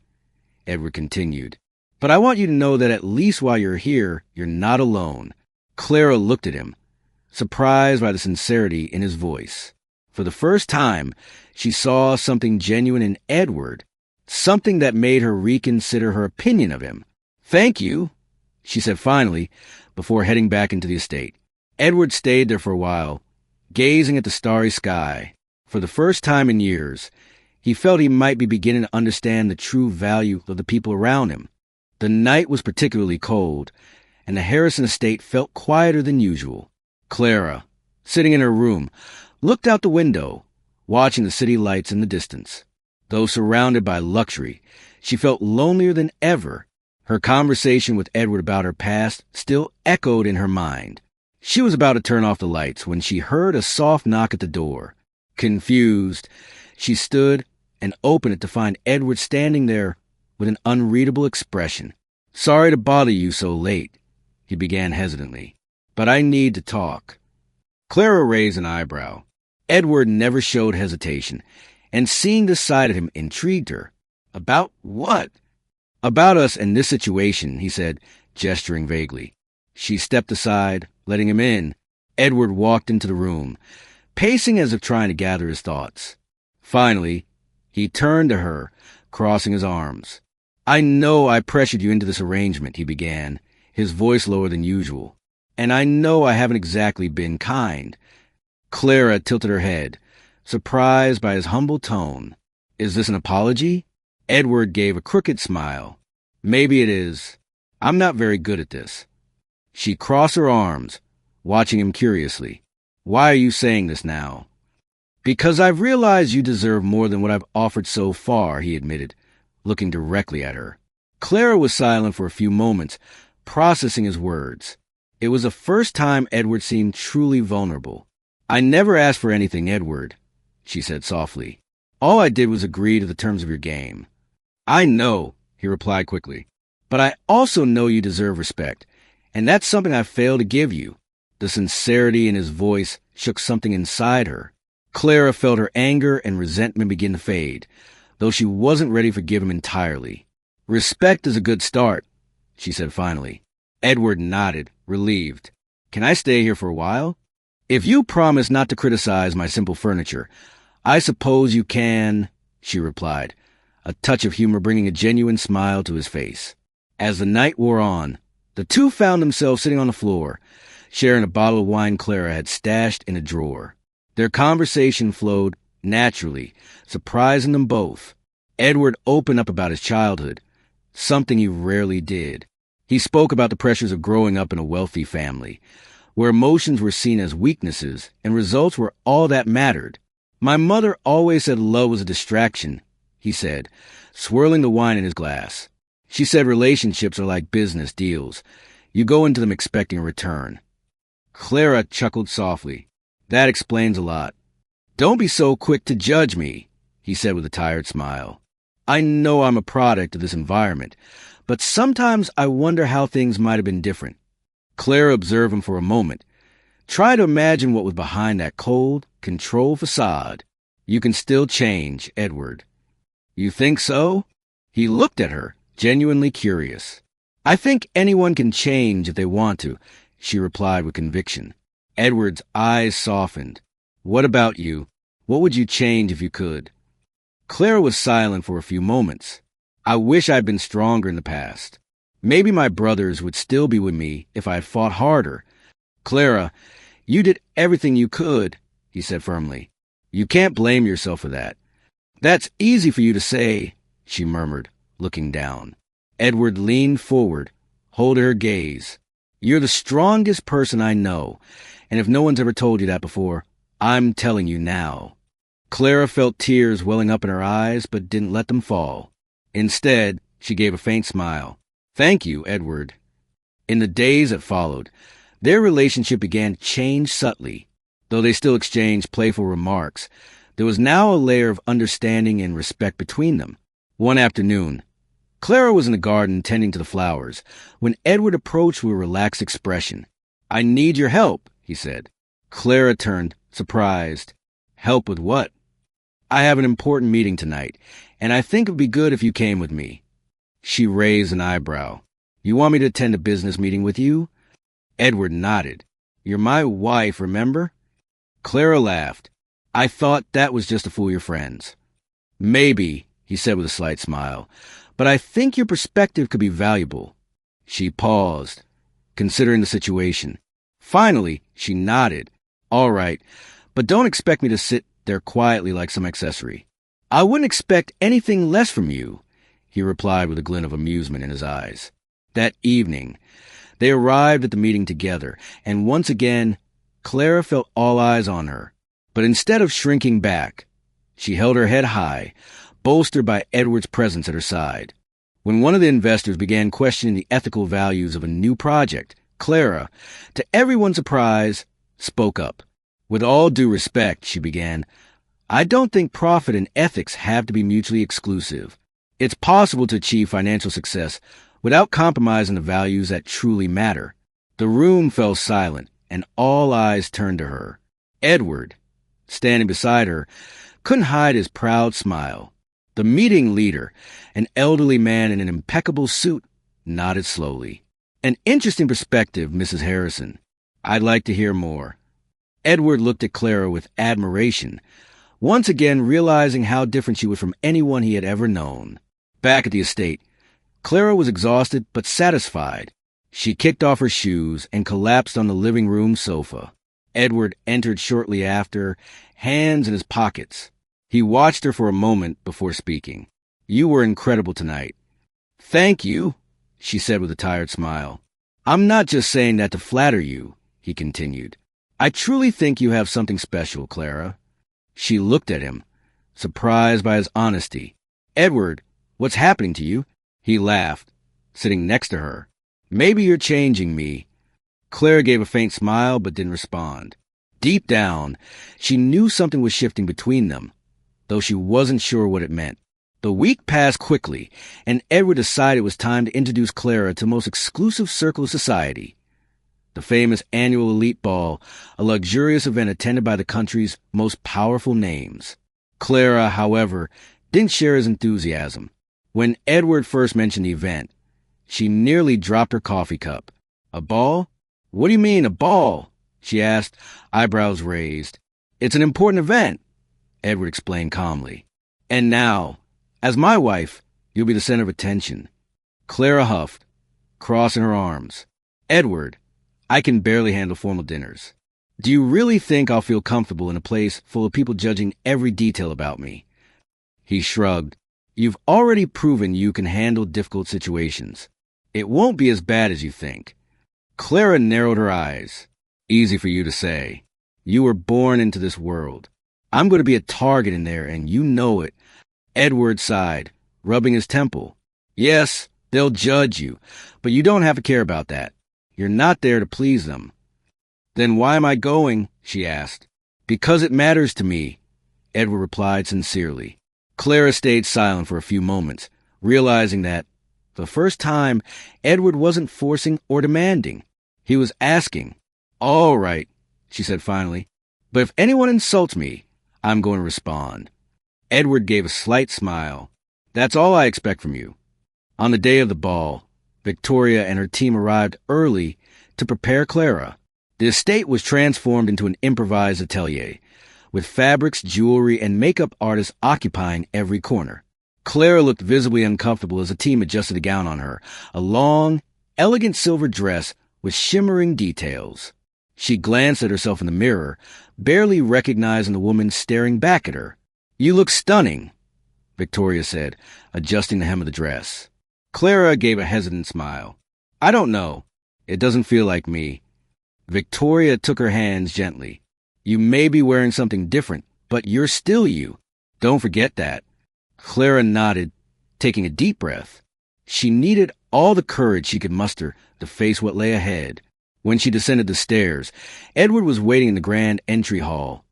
Edward continued, "but I want you to know that at least while you're here, you're not alone." Clara looked at him, surprised by the sincerity in his voice. For the first time, she saw something genuine in Edward, something that made her reconsider her opinion of him. "Thank you," she said finally, before heading back into the estate. Edward stayed there for a while, gazing at the starry sky. For the first time in years, he felt he might be beginning to understand the true value of the people around him. The night was particularly cold, and the Harrison estate felt quieter than usual. Clara, sitting in her room, looked out the window, watching the city lights in the distance. Though surrounded by luxury, she felt lonelier than ever. Her conversation with Edward about her past still echoed in her mind. She was about to turn off the lights when she heard a soft knock at the door. Confused, she stood and opened it to find Edward standing there with an unreadable expression. "Sorry to bother you so late," he began hesitantly, "but I need to talk." Clara raised an eyebrow. Edward never showed hesitation, and seeing this side of him intrigued her. "About what?" "About us and this situation," he said, gesturing vaguely. She stepped aside, letting him in. Edward walked into the room, pacing as if trying to gather his thoughts. Finally, he turned to her, crossing his arms. "I know I pressured you into this arrangement," he began, his voice lower than usual. "And I know I haven't exactly been kind." Clara tilted her head, surprised by his humble tone. "Is this an apology?" Edward gave a crooked smile. "Maybe it is. I'm not very good at this." She crossed her arms, watching him curiously. "Why are you saying this now?" "Because I've realized you deserve more than what I've offered so far," he admitted, looking directly at her. Clara was silent for a few moments, processing his words. It was the first time Edward seemed truly vulnerable. "I never asked for anything, Edward," she said softly. "All I did was agree to the terms of your game." "I know," he replied quickly, "but I also know you deserve respect, and that's something I failed to give you." The sincerity in his voice shook something inside her. Clara felt her anger and resentment begin to fade, though she wasn't ready to forgive him entirely. "Respect is a good start," she said finally. Edward nodded, relieved. "Can I stay here for a while?" "If you promise not to criticize my simple furniture, I suppose you can," she replied, a touch of humor bringing a genuine smile to his face. As the night wore on, the two found themselves sitting on the floor, sharing a bottle of wine Clara had stashed in a drawer. Their conversation flowed naturally, surprising them both. Edward opened up about his childhood, something he rarely did. He spoke about the pressures of growing up in a wealthy family, where emotions were seen as weaknesses and results were all that mattered. "My mother always said love was a distraction," he said, swirling the wine in his glass. "She said relationships are like business deals. You go into them expecting a return." Clara chuckled softly. "That explains a lot." "Don't be so quick to judge me," he said with a tired smile. "I know I'm a product of this environment, but sometimes I wonder how things might have been different." Clara observed him for a moment. "Try to imagine what was behind that cold, controlled facade. You can still change, Edward." "You think so?" He looked at her, genuinely curious. "I think anyone can change if they want to," she replied with conviction. Edward's eyes softened. "What about you? What would you change if you could?" Clara was silent for a few moments. I wish I'd been stronger in the past. Maybe my brothers would still be with me if I had fought harder. Clara, you did everything you could, he said firmly. You can't blame yourself for that. That's easy for you to say, she murmured, looking down. Edward leaned forward, holding her gaze. You're the strongest person I know, and if no one's ever told you that before, I'm telling you now. Clara felt tears welling up in her eyes, but didn't let them fall. Instead, she gave a faint smile. Thank you, Edward. In the days that followed, their relationship began to change subtly. Though they still exchanged playful remarks, there was now a layer of understanding and respect between them. One afternoon, Clara was in the garden tending to the flowers when Edward approached with a relaxed expression. I need your help, he said. Clara turned, surprised. Help with what? I have an important meeting tonight, and I think it would be good if you came with me. She raised an eyebrow. You want me to attend a business meeting with you? Edward nodded. You're my wife, remember? Clara laughed. I thought that was just to fool your friends. Maybe, he said with a slight smile, but I think your perspective could be valuable. She paused, considering the situation. Finally, she nodded. All right, but don't expect me to sit there quietly like some accessory. I wouldn't expect anything less from you, he replied with a glint of amusement in his eyes. That evening, they arrived at the meeting together, and once again, Clara felt all eyes on her. But instead of shrinking back, she held her head high, bolstered by Edward's presence at her side. When one of the investors began questioning the ethical values of a new project, Clara, to everyone's surprise, spoke up. With all due respect, she began, I don't think profit and ethics have to be mutually exclusive. It's possible to achieve financial success without compromising the values that truly matter. The room fell silent, and all eyes turned to her. Edward, standing beside her, couldn't hide his proud smile. The meeting leader, an elderly man in an impeccable suit, nodded slowly. An interesting perspective, Mrs. Harrison. I'd like to hear more. Edward looked at Clara with admiration, once again realizing how different she was from anyone he had ever known. Back at the estate, Clara was exhausted but satisfied. She kicked off her shoes and collapsed on the living room sofa. Edward entered shortly after, hands in his pockets. He watched her for a moment before speaking. You were incredible tonight. Thank you, she said with a tired smile. I'm not just saying that to flatter you, he continued. I truly think you have something special, Clara. She looked at him, surprised by his honesty. Edward, what's happening to you? He laughed, sitting next to her. Maybe you're changing me. Clara gave a faint smile but didn't respond. Deep down, she knew something was shifting between them, though she wasn't sure what it meant. The week passed quickly, and Edward decided it was time to introduce Clara to the most exclusive circle of society. The famous annual elite ball, a luxurious event attended by the country's most powerful names. Clara, however, didn't share his enthusiasm. When Edward first mentioned the event, she nearly dropped her coffee cup. A ball? What do you mean, a ball? She asked, eyebrows raised. It's an important event, Edward explained calmly. And now, as my wife, you'll be the center of attention. Clara huffed, crossing her arms. Edward, I can barely handle formal dinners. Do you really think I'll feel comfortable in a place full of people judging every detail about me? He shrugged. You've already proven you can handle difficult situations. It won't be as bad as you think. Clara narrowed her eyes. Easy for you to say. You were born into this world. I'm going to be a target in there, and you know it. Edward sighed, rubbing his temple. Yes, they'll judge you, but you don't have to care about that. You're not there to please them. Then why am I going? She asked. Because it matters to me, Edward replied sincerely. Clara stayed silent for a few moments, realizing that, for the first time, Edward wasn't forcing or demanding. He was asking. All right, she said finally, but if anyone insults me, I'm going to respond. Edward gave a slight smile. That's all I expect from you. On the day of the ball, Victoria and her team arrived early to prepare Clara. The estate was transformed into an improvised atelier, with fabrics, jewelry, and makeup artists occupying every corner. Clara looked visibly uncomfortable as the team adjusted a gown on her, a long, elegant silver dress with shimmering details. She glanced at herself in the mirror, barely recognizing the woman staring back at her. "You look stunning," Victoria said, adjusting the hem of the dress. Clara gave a hesitant smile. "I don't know. It doesn't feel like me." Victoria took her hands gently. "You may be wearing something different, but you're still you. Don't forget that." Clara nodded, taking a deep breath. She needed all the courage she could muster to face what lay ahead. When she descended the stairs, Edward was waiting in the grand entry hall,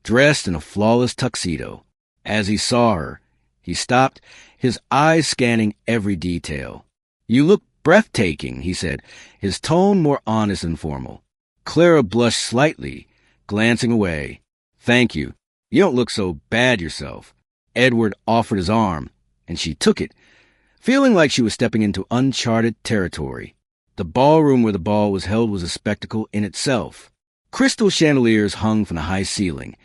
dressed in a flawless tuxedo. As he saw her, he stopped, his eyes scanning every detail. "You look breathtaking," he said, his tone more honest than formal. Clara blushed slightly, glancing away. "Thank you. You don't look so bad yourself." Edward offered his arm, and she took it, feeling like she was stepping into uncharted territory. The ballroom where the ball was held was a spectacle in itself. Crystal chandeliers hung from the high ceiling,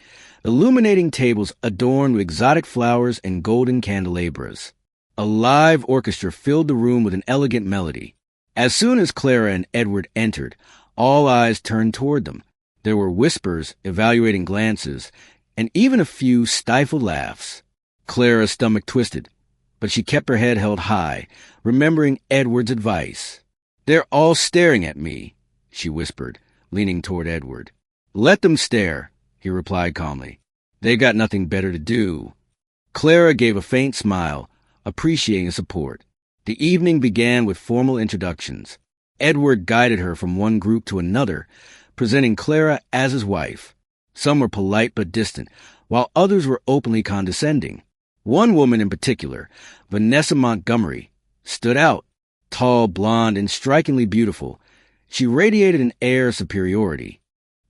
illuminating tables adorned with exotic flowers and golden candelabras. A live orchestra filled the room with an elegant melody. As soon as Clara and Edward entered, all eyes turned toward them. There were whispers, evaluating glances, and even a few stifled laughs. Clara's stomach twisted, but she kept her head held high, remembering Edward's advice. "They're all staring at me," she whispered, leaning toward Edward. "Let them stare," he replied calmly. "They've got nothing better to do." Clara gave a faint smile, appreciating his support. The evening began with formal introductions. Edward guided her from one group to another, presenting Clara as his wife. Some were polite but distant, while others were openly condescending. One woman in particular, Vanessa Montgomery, stood out, tall, blonde, and strikingly beautiful. She radiated an air of superiority.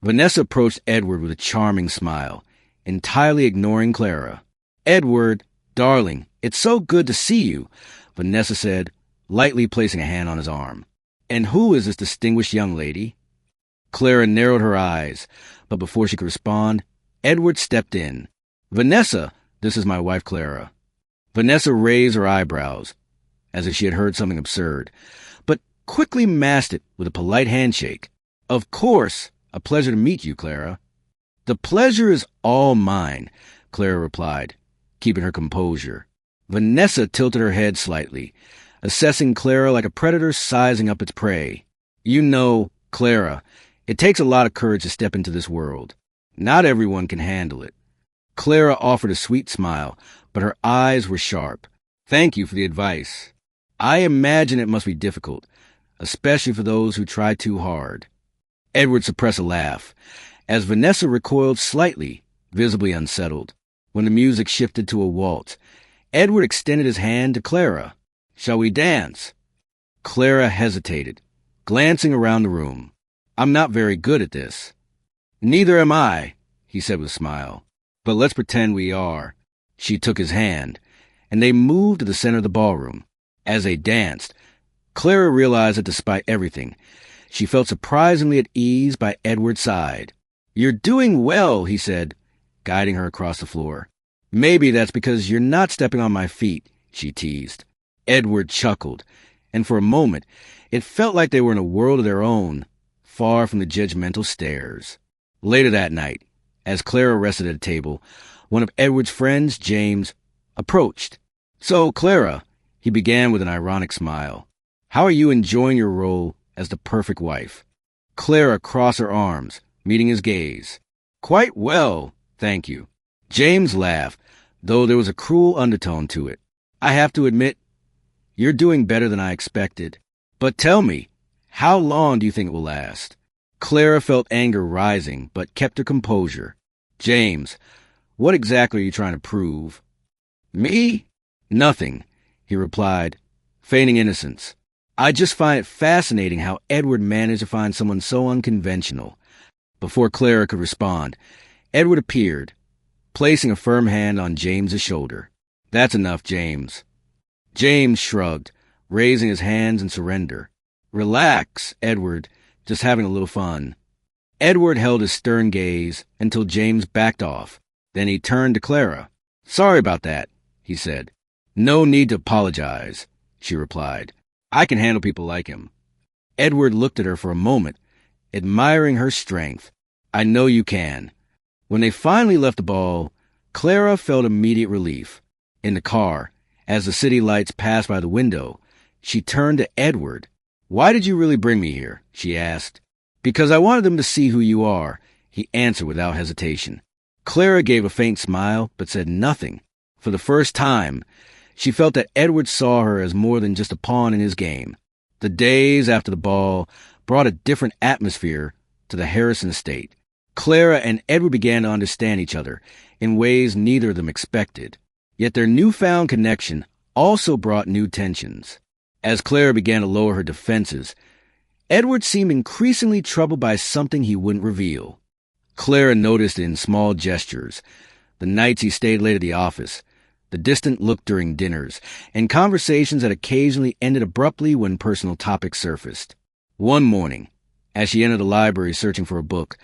Vanessa approached Edward with a charming smile, entirely ignoring Clara. "Edward, darling, it's so good to see you," Vanessa said, lightly placing a hand on his arm. "And who is this distinguished young lady?" Clara narrowed her eyes, but before she could respond, Edward stepped in. "Vanessa, this is my wife Clara." Vanessa raised her eyebrows, as if she had heard something absurd, but quickly masked it with a polite handshake. "Of course, a pleasure to meet you, Clara." "The pleasure is all mine," Clara replied, keeping her composure. Vanessa tilted her head slightly, assessing Clara like a predator sizing up its prey. "You know, Clara, it takes a lot of courage to step into this world. Not everyone can handle it." Clara offered a sweet smile, but her eyes were sharp. "Thank you for the advice. I imagine it must be difficult, especially for those who try too hard." Edward suppressed a laugh, as Vanessa recoiled slightly, visibly unsettled. When the music shifted to a waltz, Edward extended his hand to Clara. "Shall we dance?" Clara hesitated, glancing around the room. "I'm not very good at this." "Neither am I," he said with a smile. "But let's pretend we are." She took his hand, and they moved to the center of the ballroom. As they danced, Clara realized that despite everything, she felt surprisingly at ease by Edward's side. "You're doing well," he said, guiding her across the floor. "Maybe that's because you're not stepping on my feet," she teased. Edward chuckled, and for a moment, it felt like they were in a world of their own, far from the judgmental stares. Later that night, as Clara rested at a table, one of Edward's friends, James, approached. "So, Clara," he began with an ironic smile, "how are you enjoying your role as the perfect wife?" Clara crossed her arms, meeting his gaze. "Quite well, thank you." James laughed, though there was a cruel undertone to it. "I have to admit, you're doing better than I expected. But tell me, how long do you think it will last?" Clara felt anger rising, but kept her composure. "James, what exactly are you trying to prove?" "Me? Nothing," he replied, feigning innocence. "I just find it fascinating how Edward managed to find someone so unconventional." Before Clara could respond, Edward appeared, placing a firm hand on James's shoulder. "That's enough, James." James shrugged, raising his hands in surrender. "Relax, Edward, just having a little fun." Edward held his stern gaze until James backed off. Then he turned to Clara. "Sorry about that," he said. "No need to apologize," she replied. "I can handle people like him." Edward looked at her for a moment, admiring her strength. "I know you can." When they finally left the ball, Clara felt immediate relief. In the car, as the city lights passed by the window, she turned to Edward. "Why did you really bring me here?" she asked. "Because I wanted them to see who you are," he answered without hesitation. Clara gave a faint smile, but said nothing. For the first time, she felt that Edward saw her as more than just a pawn in his game. The days after the ball brought a different atmosphere to the Harrison estate. Clara and Edward began to understand each other in ways neither of them expected. Yet their newfound connection also brought new tensions. As Clara began to lower her defenses, Edward seemed increasingly troubled by something he wouldn't reveal. Clara noticed it in small gestures, the nights he stayed late at the office, the distant look during dinners, and conversations that occasionally ended abruptly when personal topics surfaced. One morning, as she entered the library searching for a book,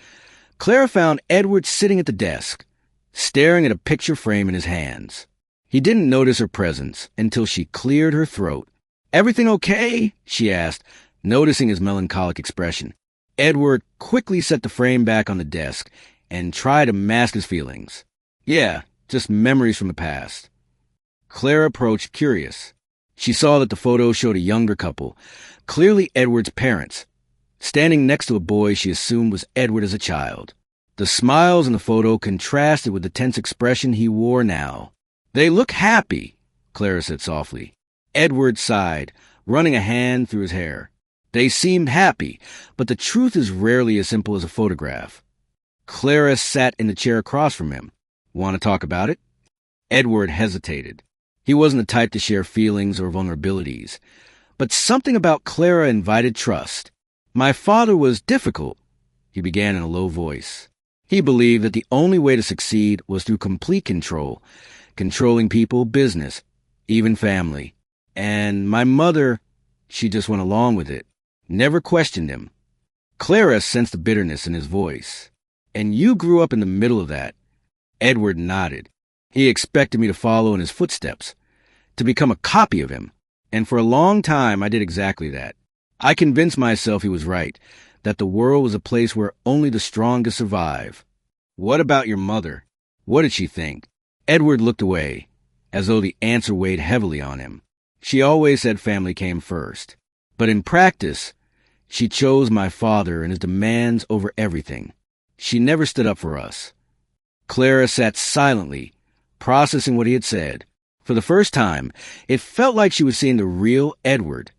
Clara found Edward sitting at the desk, staring at a picture frame in his hands. He didn't notice her presence until she cleared her throat. "Everything okay?" she asked, noticing his melancholic expression. Edward quickly set the frame back on the desk and tried to mask his feelings. "Yeah, just memories from the past." Clara approached, curious. She saw that the photo showed a younger couple, clearly Edward's parents, standing next to a boy she assumed was Edward as a child. The smiles in the photo contrasted with the tense expression he wore now. "They look happy," Clara said softly. Edward sighed, running a hand through his hair. "They seemed happy, but the truth is rarely as simple as a photograph." Clara sat in the chair across from him. "Want to talk about it?" Edward hesitated. He wasn't the type to share feelings or vulnerabilities, but something about Clara invited trust. "My father was difficult," he began in a low voice. "He believed that the only way to succeed was through complete control, controlling people, business, even family. And my mother, she just went along with it, never questioned him." Clara sensed the bitterness in his voice. "And you grew up in the middle of that." Edward nodded. He expected me to follow in his footsteps, to become a copy of him. And for a long time, I did exactly that. I convinced myself he was right, that the world was a place where only the strongest survive. "What about your mother? What did she think?" Edward looked away, as though the answer weighed heavily on him. "She always said family came first. But in practice, she chose my father and his demands over everything. She never stood up for us." Clara sat silently, processing what he had said. For the first time, it felt like she was seeing the real Edward,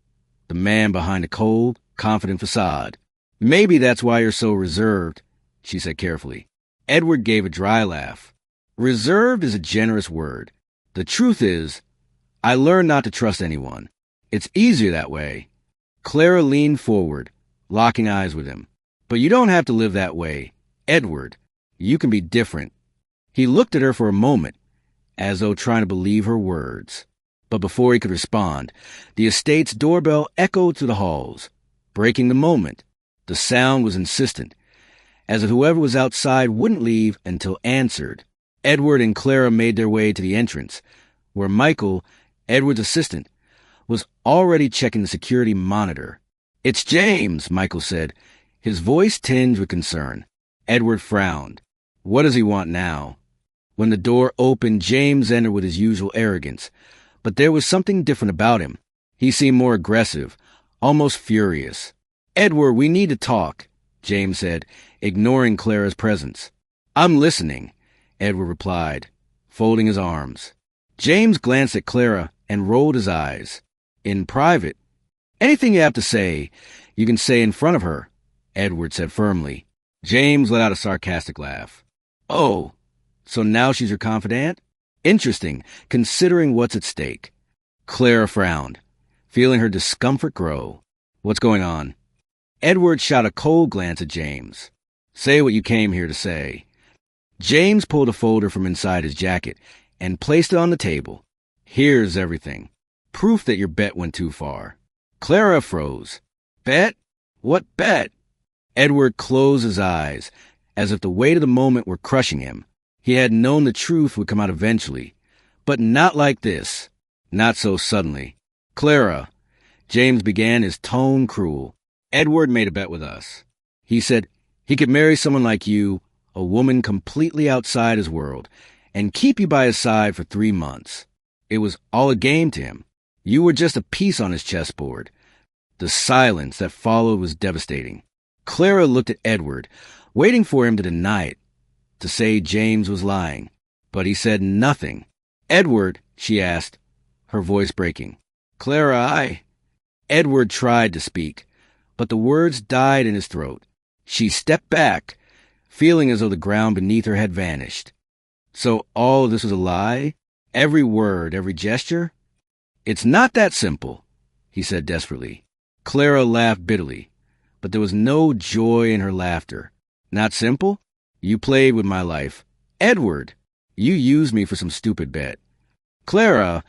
the man behind a cold, confident facade. "Maybe that's why you're so reserved," she said carefully. Edward gave a dry laugh. "Reserved is a generous word. The truth is, I learned not to trust anyone. It's easier that way." Clara leaned forward, locking eyes with him. "But you don't have to live that way, Edward. You can be different." He looked at her for a moment, as though trying to believe her words. But before he could respond, the estate's doorbell echoed through the halls, breaking the moment. The sound was insistent, as if whoever was outside wouldn't leave until answered. Edward and Clara made their way to the entrance, where Michael, Edward's assistant, was already checking the security monitor. "It's James," Michael said, his voice tinged with concern. Edward frowned. What does he want now? When the door opened, James entered with his usual arrogance, but there was something different about him. He seemed more aggressive, almost furious. "Edward, we need to talk," James said, ignoring Clara's presence. "I'm listening," Edward replied, folding his arms. James glanced at Clara and rolled his eyes. "In private, anything you have to say, you can say in front of her," Edward said firmly. James let out a sarcastic laugh. "Oh, so now she's your confidant? Interesting, considering what's at stake." Clara frowned, feeling her discomfort grow. "What's going on?" Edward shot a cold glance at James. "Say what you came here to say." James pulled a folder from inside his jacket and placed it on the table. "Here's everything. Proof that your bet went too far." Clara froze. "Bet? What bet?" Edward closed his eyes, as if the weight of the moment were crushing him. He had known the truth would come out eventually, but not like this. Not so suddenly. "Clara," James began, his tone cruel. "Edward made a bet with us. He said he could marry someone like you, a woman completely outside his world, and keep you by his side for 3 months. It was all a game to him. You were just a piece on his chessboard." The silence that followed was devastating. Clara looked at Edward, waiting for him to deny it, to say James was lying. But he said nothing. "Edward," she asked, her voice breaking. "Clara, Edward tried to speak, but the words died in his throat. She stepped back, feeling as though the ground beneath her had vanished. So all of this was a lie? Every word, every gesture? "It's not that simple," he said desperately. Clara laughed bitterly, but there was no joy in her laughter. "Not simple? You played with my life. Edward, you used me for some stupid bet." "Clara,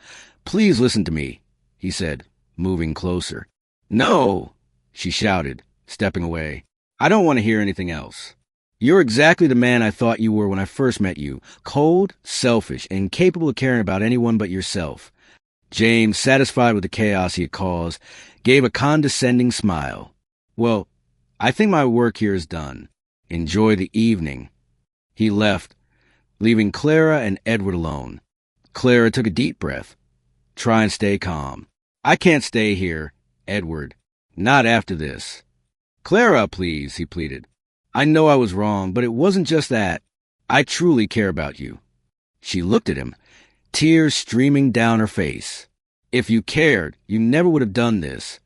please listen to me," he said, moving closer. "No," she shouted, stepping away. "I don't want to hear anything else. You're exactly the man I thought you were when I first met you. Cold, selfish, and incapable of caring about anyone but yourself." James, satisfied with the chaos he had caused, gave a condescending smile. "Well, I think my work here is done. Enjoy the evening." He left, leaving Clara and Edward alone. Clara took a deep breath. "Try and stay calm." "I can't stay here, Edward. Not after this." "Clara, please," he pleaded. "I know I was wrong, but it wasn't just that. I truly care about you." She looked at him, tears streaming down her face. "If you cared, you never would have done this."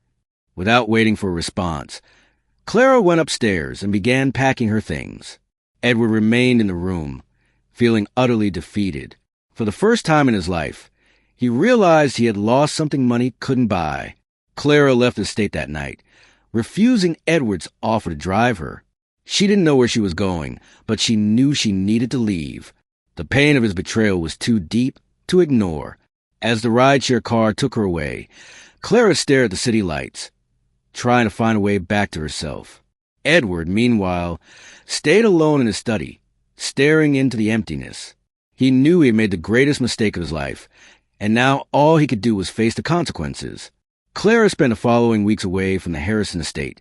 Without waiting for a response, Clara went upstairs and began packing her things. Edward remained in the room, feeling utterly defeated. For the first time in his life, he realized he had lost something money couldn't buy. Clara left the estate that night, refusing Edward's offer to drive her. She didn't know where she was going, but she knew she needed to leave. The pain of his betrayal was too deep to ignore. As the rideshare car took her away, Clara stared at the city lights, trying to find a way back to herself. Edward, meanwhile, stayed alone in his study, staring into the emptiness. He knew he had made the greatest mistake of his life, and now all he could do was face the consequences. Clara spent the following weeks away from the Harrison estate,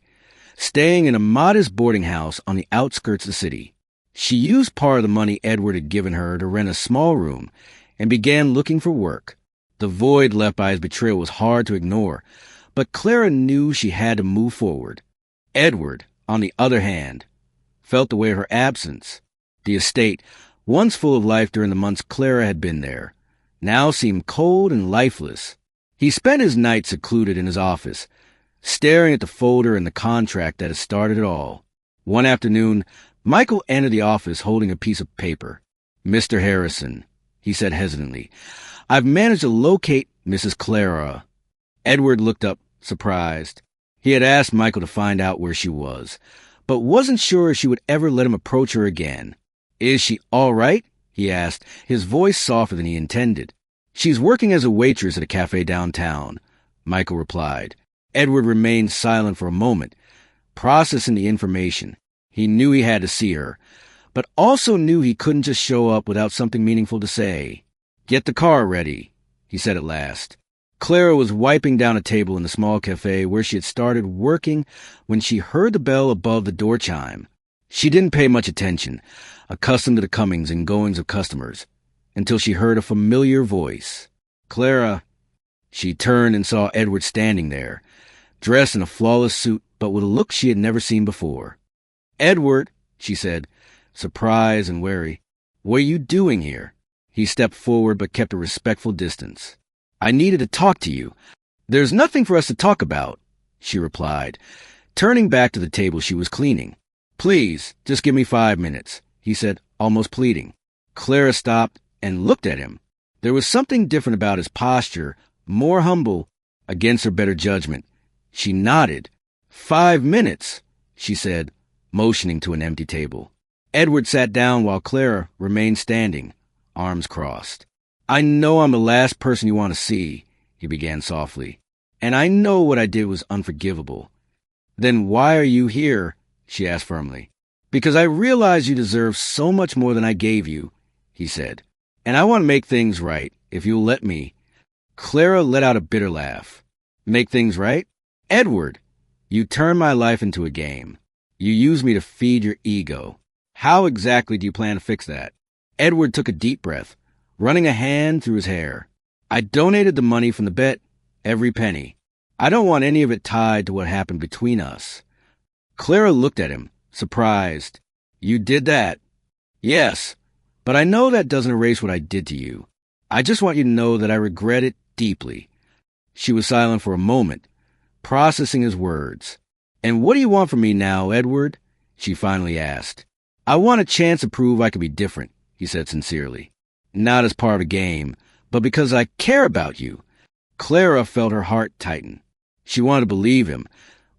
staying in a modest boarding house on the outskirts of the city. She used part of the money Edward had given her to rent a small room and began looking for work. The void left by his betrayal was hard to ignore, but Clara knew she had to move forward. Edward, on the other hand, felt the weight of her absence. The estate, once full of life during the months Clara had been there, now seemed cold and lifeless. He spent his night secluded in his office, staring at the folder and the contract that had started it all. One afternoon, Michael entered the office holding a piece of paper. "Mr. Harrison," he said hesitantly, "I've managed to locate Mrs. Clara." Edward looked up, surprised. He had asked Michael to find out where she was, but wasn't sure if she would ever let him approach her again. "Is she all right?" he asked, his voice softer than he intended. "She's working as a waitress at a cafe downtown," Michael replied. Edward remained silent for a moment, processing the information. He knew he had to see her, but also knew he couldn't just show up without something meaningful to say. "Get the car ready," he said at last. Clara was wiping down a table in the small cafe where she had started working when she heard the bell above the door chime. She didn't pay much attention, accustomed to the comings and goings of customers, until she heard a familiar voice. "Clara." She turned and saw Edward standing there, dressed in a flawless suit but with a look she had never seen before. "Edward," she said, surprised and wary, "what are you doing here?" He stepped forward but kept a respectful distance. "I needed to talk to you." "There's nothing for us to talk about," she replied, turning back to the table she was cleaning. "Please, just give me 5 minutes," he said, almost pleading. Clara stopped and looked at him. There was something different about his posture, more humble, against her better judgment. She nodded. "5 minutes," she said, motioning to an empty table. Edward sat down while Clara remained standing, arms crossed. "I know I'm the last person you want to see," he began softly, "and I know what I did was unforgivable." "Then why are you here?" she asked firmly. Because I realize you deserve so much more than I gave you, he said. And I want to make things right, if you'll let me. Clara let out a bitter laugh. Make things right? Edward, you turned my life into a game. You used me to feed your ego. How exactly do you plan to fix that? Edward took a deep breath, running a hand through his hair. I donated the money from the bet, every penny. I don't want any of it tied to what happened between us. Clara looked at him, surprised. You did that? Yes, but I know that doesn't erase what I did to you. I just want you to know that I regret it deeply. She was silent for a moment, processing his words. And what do you want from me now, Edward? She finally asked. I want a chance to prove I can be different, he said sincerely. Not as part of a game, but because I care about you. Clara felt her heart tighten. She wanted to believe him,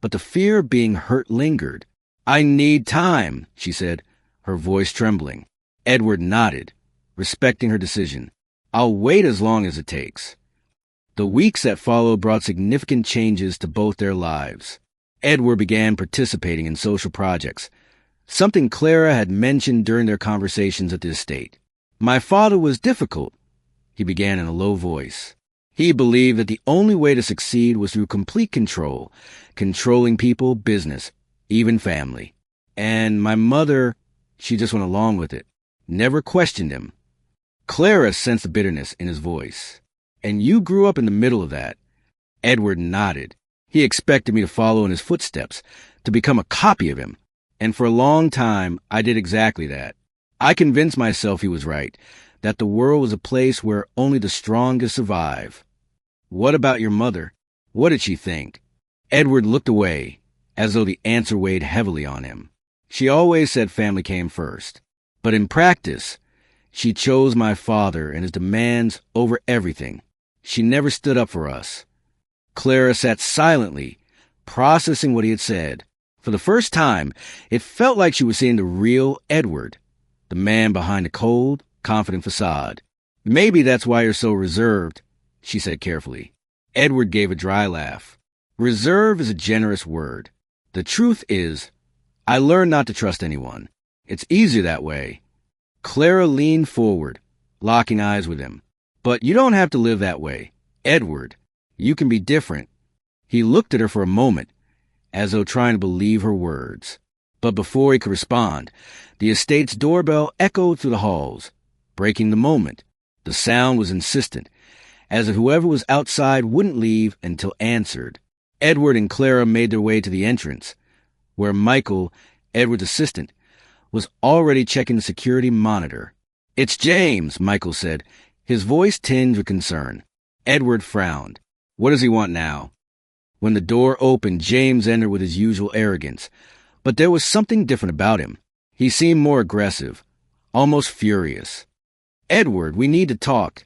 but the fear of being hurt lingered. I need time, she said, her voice trembling. Edward nodded, respecting her decision. I'll wait as long as it takes. The weeks that followed brought significant changes to both their lives. Edward began participating in social projects, something Clara had mentioned during their conversations at the estate. My father was difficult, he began in a low voice. He believed that the only way to succeed was through complete control, controlling people, business, even family. And my mother, she just went along with it, never questioned him. Clara sensed the bitterness in his voice. And you grew up in the middle of that. Edward nodded. He expected me to follow in his footsteps, to become a copy of him. And for a long time, I did exactly that. I convinced myself he was right, that the world was a place where only the strongest survive. What about your mother? What did she think? Edward looked away, as though the answer weighed heavily on him. She always said family came first. But in practice, she chose my father and his demands over everything. She never stood up for us. Clara sat silently, processing what he had said. For the first time, it felt like she was seeing the real Edward, the man behind the cold, confident facade. Maybe that's why you're so reserved, she said carefully. Edward gave a dry laugh. Reserve is a generous word. The truth is, I learned not to trust anyone. It's easier that way. Clara leaned forward, locking eyes with him. But you don't have to live that way. Edward, you can be different. He looked at her for a moment, as though trying to believe her words. But before he could respond, the estate's doorbell echoed through the halls, breaking the moment. The sound was insistent, as if whoever was outside wouldn't leave until answered. Edward and Clara made their way to the entrance, where Michael, Edward's assistant, was already checking the security monitor. It's James, Michael said, his voice tinged with concern. Edward frowned. What does he want now? When the door opened, James entered with his usual arrogance, but there was something different about him. He seemed more aggressive, almost furious. Edward, we need to talk,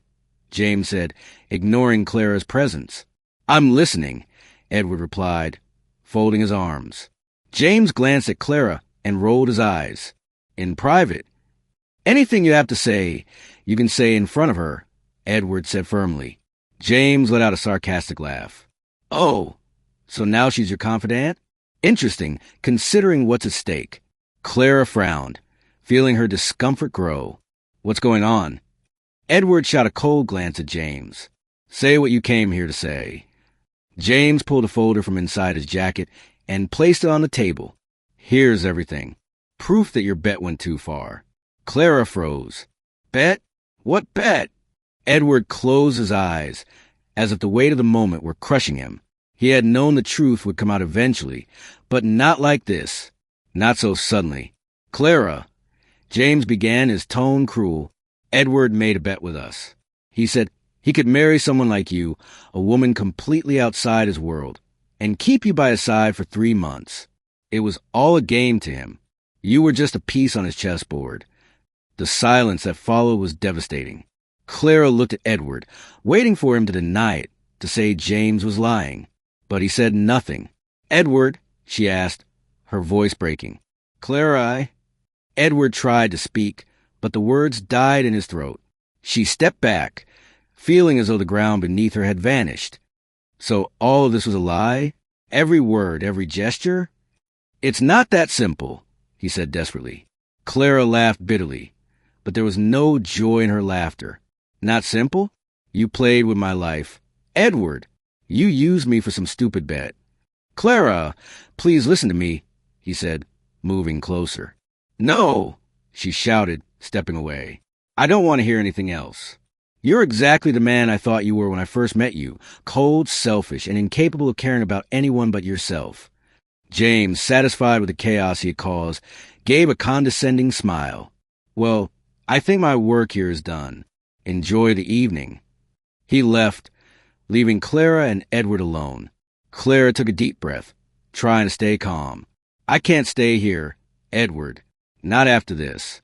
James said, ignoring Clara's presence. I'm listening, Edward replied, folding his arms. James glanced at Clara and rolled his eyes. In private. Anything you have to say, you can say in front of her, Edward said firmly. James let out a sarcastic laugh. Oh, so now she's your confidant? Interesting, considering what's at stake. Clara frowned, feeling her discomfort grow. What's going on? Edward shot a cold glance at James. Say what you came here to say. James pulled a folder from inside his jacket and placed it on the table. Here's everything. Proof that your bet went too far. Clara froze. Bet? What bet? Edward closed his eyes, as if the weight of the moment were crushing him. He had known the truth would come out eventually, but not like this. Not so suddenly. Clara. James began, his tone cruel. Edward made a bet with us. He said he could marry someone like you, a woman completely outside his world, and keep you by his side for 3 months. It was all a game to him. You were just a piece on his chessboard. The silence that followed was devastating. Clara looked at Edward, waiting for him to deny it, to say James was lying. But he said nothing. Edward, she asked, her voice breaking. Clara, Edward tried to speak, but the words died in his throat. She stepped back, feeling as though the ground beneath her had vanished. So all of this was a lie? Every word, every gesture? It's not that simple, he said desperately. Clara laughed bitterly, but there was no joy in her laughter. Not simple? You played with my life. Edward, you used me for some stupid bet. Clara, please listen to me, he said, moving closer. No, she shouted, stepping away. I don't want to hear anything else. You're exactly the man I thought you were when I first met you, cold, selfish, and incapable of caring about anyone but yourself. James, satisfied with the chaos he had caused, gave a condescending smile. Well, I think my work here is done. Enjoy the evening. He left, leaving Clara and Edward alone. Clara took a deep breath, trying to stay calm. I can't stay here, Edward. Not after this.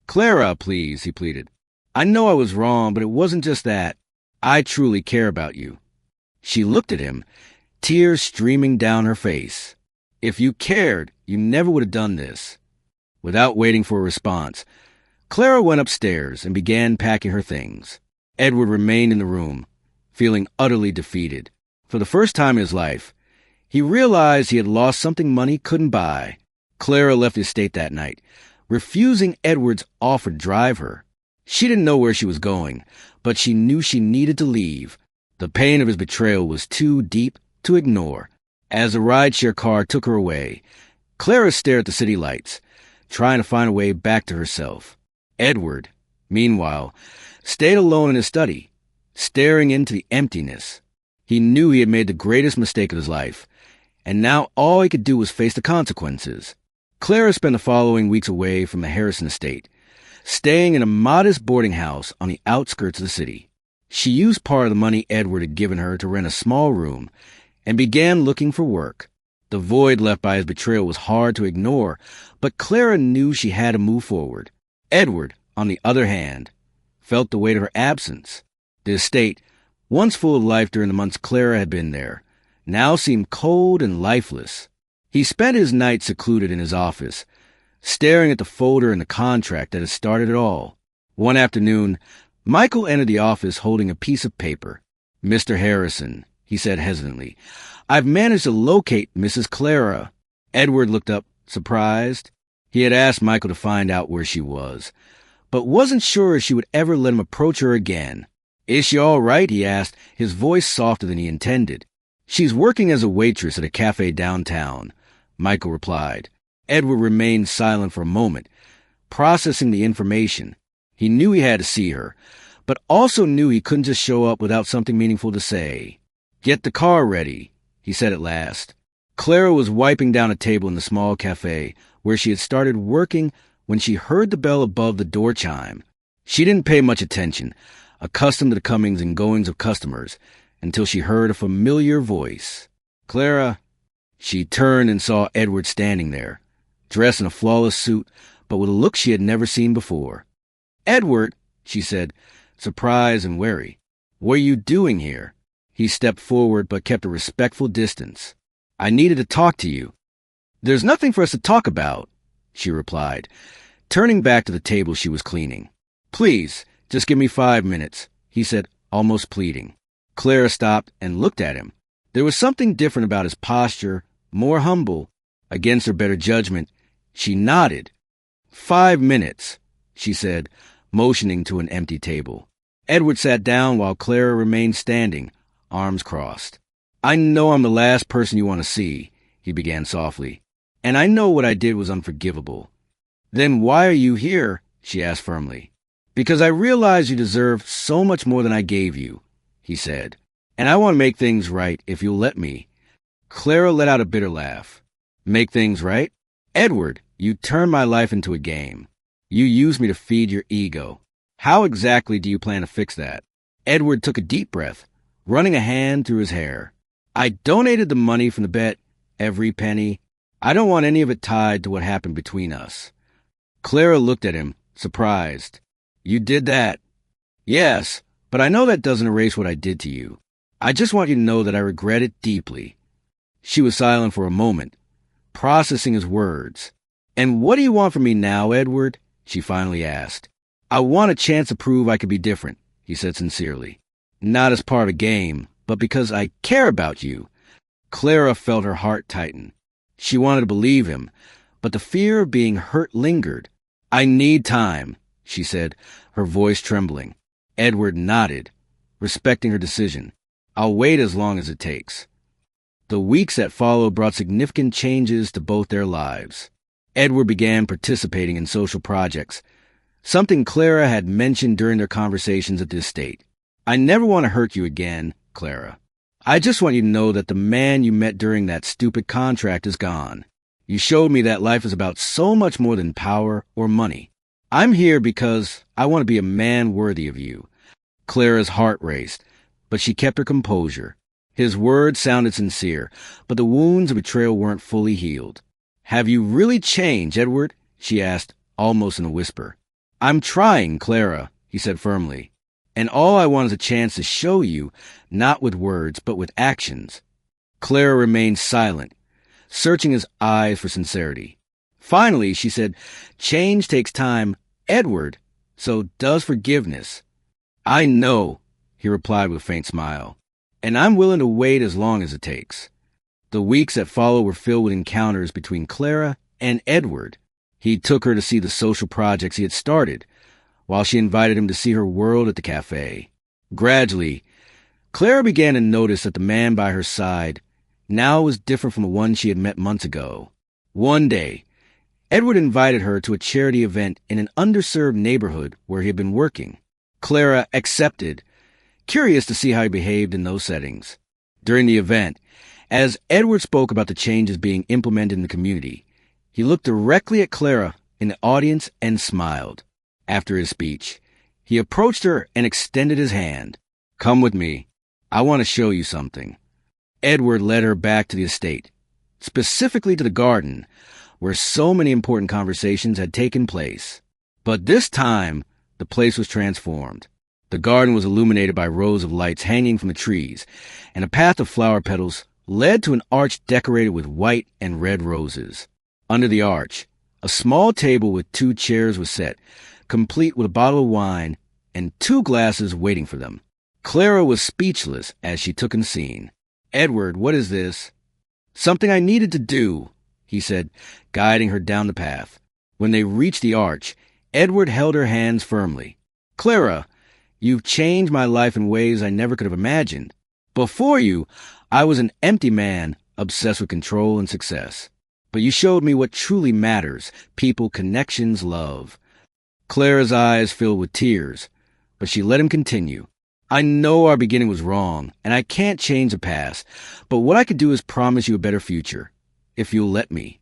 Clara, please, he pleaded. I know I was wrong, but it wasn't just that. I truly care about you. She looked at him, tears streaming down her face. If you cared, you never would have done this. Without waiting for a response, Clara went upstairs and began packing her things. Edward remained in the room, feeling utterly defeated. For the first time in his life, he realized he had lost something money couldn't buy. Clara left the estate that night, refusing Edward's offer to drive her. She didn't know where she was going, but she knew she needed to leave. The pain of his betrayal was too deep to ignore. As the rideshare car took her away, Clara stared at the city lights, trying to find a way back to herself. Edward, meanwhile, stayed alone in his study, staring into the emptiness. He knew he had made the greatest mistake of his life, and now all he could do was face the consequences. Clara spent the following weeks away from the Harrison estate, staying in a modest boarding house on the outskirts of the city. She used part of the money Edward had given her to rent a small room and began looking for work. The void left by his betrayal was hard to ignore, but Clara knew she had to move forward. Edward, on the other hand, felt the weight of her absence. The estate, once full of life during the months Clara had been there, now seemed cold and lifeless. He spent his nights secluded in his office, staring at the folder and the contract that had started it all. One afternoon, Michael entered the office holding a piece of paper. Mr. Harrison, he said hesitantly, I've managed to locate Mrs. Clara. Edward looked up, surprised. He had asked Michael to find out where she was, but wasn't sure if she would ever let him approach her again. Is she all right? He asked, his voice softer than he intended. She's working as a waitress at a cafe downtown, Michael replied. Edward remained silent for a moment, processing the information. He knew he had to see her, but also knew he couldn't just show up without something meaningful to say. Get the car ready, he said at last. Clara was wiping down a table in the small cafe where she had started working when she heard the bell above the door chime. She didn't pay much attention, accustomed to the comings and goings of customers, until she heard a familiar voice. Clara. She turned and saw Edward standing there, dressed in a flawless suit, but with a look she had never seen before. Edward, she said, surprised and wary. What are you doing here? He stepped forward but kept a respectful distance. I needed to talk to you. There's nothing for us to talk about, she replied, turning back to the table she was cleaning. Please, just give me 5 minutes, he said, almost pleading. Clara stopped and looked at him. There was something different about his posture, more humble. Against her better judgment, she nodded. 5 minutes, she said, motioning to an empty table. Edward sat down while Clara remained standing, arms crossed. I know I'm the last person you want to see, he began softly, and I know what I did was unforgivable. Then why are you here? She asked firmly. Because I realize you deserve so much more than I gave you, he said, and I want to make things right if you'll let me. Clara let out a bitter laugh. Make things right? Edward, you turned my life into a game. You used me to feed your ego. How exactly do you plan to fix that? Edward took a deep breath, running a hand through his hair. I donated the money from the bet, every penny. I don't want any of it tied to what happened between us. Clara looked at him, surprised. You did that? Yes, but I know that doesn't erase what I did to you. I just want you to know that I regret it deeply. She was silent for a moment, processing his words. And what do you want from me now, Edward? She finally asked. I want a chance to prove I could be different, he said sincerely. Not as part of a game, but because I care about you. Clara felt her heart tighten. She wanted to believe him, but the fear of being hurt lingered. "I need time," she said, her voice trembling. Edward nodded, respecting her decision. "I'll wait as long as it takes." The weeks that followed brought significant changes to both their lives. Edward began participating in social projects, something Clara had mentioned during their conversations at the estate. "I never want to hurt you again, Clara. I just want you to know that the man you met during that stupid contract is gone. You showed me that life is about so much more than power or money. I'm here because I want to be a man worthy of you." Clara's heart raced, but she kept her composure. His words sounded sincere, but the wounds of betrayal weren't fully healed. "Have you really changed, Edward?" she asked, almost in a whisper. "I'm trying, Clara," he said firmly. "And all I want is a chance to show you, not with words, but with actions." Clara remained silent, searching his eyes for sincerity. Finally, she said, "Change takes time, Edward, so does forgiveness." "I know," he replied with a faint smile, "and I'm willing to wait as long as it takes." The weeks that followed were filled with encounters between Clara and Edward. He took her to see the social projects he had started, while she invited him to see her world at the cafe. Gradually, Clara began to notice that the man by her side now was different from the one she had met months ago. One day, Edward invited her to a charity event in an underserved neighborhood where he had been working. Clara accepted, curious to see how he behaved in those settings. During the event, as Edward spoke about the changes being implemented in the community, he looked directly at Clara in the audience and smiled. After his speech, he approached her and extended his hand. "Come with me. I want to show you something." Edward led her back to the estate, specifically to the garden, where so many important conversations had taken place. But this time, the place was transformed. The garden was illuminated by rows of lights hanging from the trees, and a path of flower petals led to an arch decorated with white and red roses. Under the arch, a small table with 2 chairs was set, complete with a bottle of wine and 2 glasses waiting for them. Clara was speechless as she took in the scene. "Edward, what is this?" "Something I needed to do," he said, guiding her down the path. When they reached the arch, Edward held her hands firmly. "Clara, you've changed my life in ways I never could have imagined. Before you, I was an empty man, obsessed with control and success. But you showed me what truly matters: people, connections, love." Clara's eyes filled with tears, but she let him continue. "I know our beginning was wrong, and I can't change the past, but what I could do is promise you a better future, if you'll let me."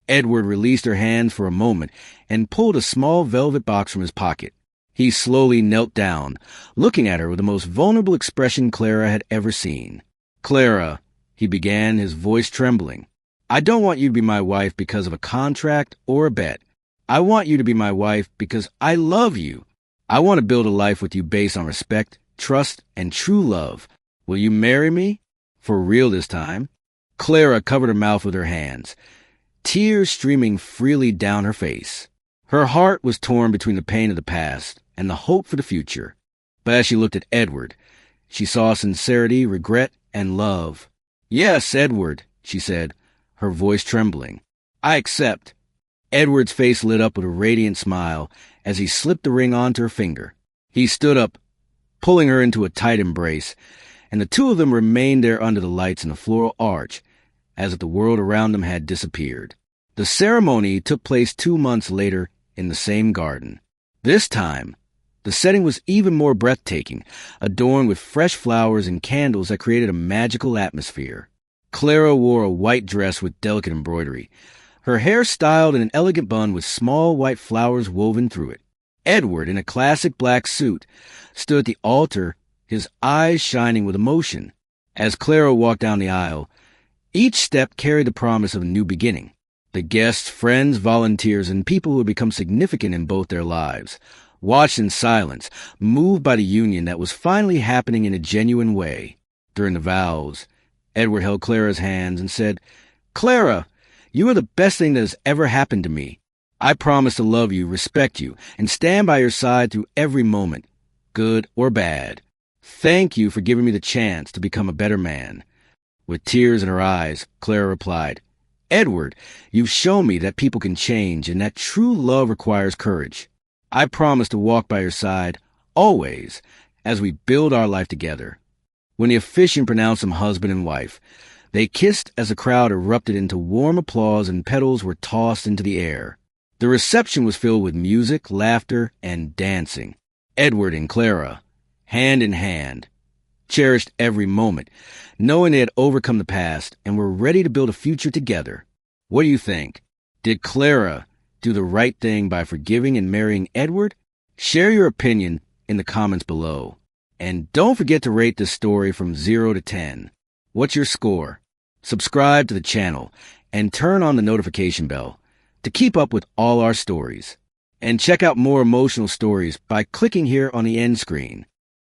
Edward released her hands for a moment and pulled a small velvet box from his pocket. He slowly knelt down, looking at her with the most vulnerable expression Clara had ever seen. "Clara," he began, his voice trembling, "I don't want you to be my wife because of a contract or a bet. I want you to be my wife because I love you. I want to build a life with you based on respect, trust, and true love. Will you marry me? For real this time?" Clara covered her mouth with her hands, tears streaming freely down her face. Her heart was torn between the pain of the past and the hope for the future. But as she looked at Edward, she saw sincerity, regret, and love. "Yes, Edward," she said, her voice trembling. "I accept." Edward's face lit up with a radiant smile as he slipped the ring onto her finger. He stood up, pulling her into a tight embrace, and the 2 of them remained there under the lights in the floral arch, as if the world around them had disappeared. The ceremony took place 2 months later in the same garden. This time, the setting was even more breathtaking, adorned with fresh flowers and candles that created a magical atmosphere. Clara wore a white dress with delicate embroidery, her hair styled in an elegant bun with small white flowers woven through it. Edward, in a classic black suit, stood at the altar, his eyes shining with emotion. As Clara walked down the aisle, each step carried the promise of a new beginning. The guests, friends, volunteers, and people who had become significant in both their lives watched in silence, moved by the union that was finally happening in a genuine way. During the vows, Edward held Clara's hands and said, "Clara, you are the best thing that has ever happened to me. I promise to love you, respect you, and stand by your side through every moment, good or bad. Thank you for giving me the chance to become a better man." With tears in her eyes, Clara replied, Edward, you've shown me that people can change and that true love requires courage. I promise to walk by your side, always, as we build our life together." When the officiant pronounced them husband and wife, they kissed as the crowd erupted into warm applause and petals were tossed into the air. The reception was filled with music, laughter, and dancing. Edward and Clara, hand in hand, cherished every moment, knowing they had overcome the past and were ready to build a future together. What do you think? Did Clara do the right thing by forgiving and marrying Edward? Share your opinion in the comments below. And don't forget to rate this story from 0 to 10. What's your score? Subscribe to the channel and turn on the notification bell to keep up with all our stories. And check out more emotional stories by clicking here on the end screen.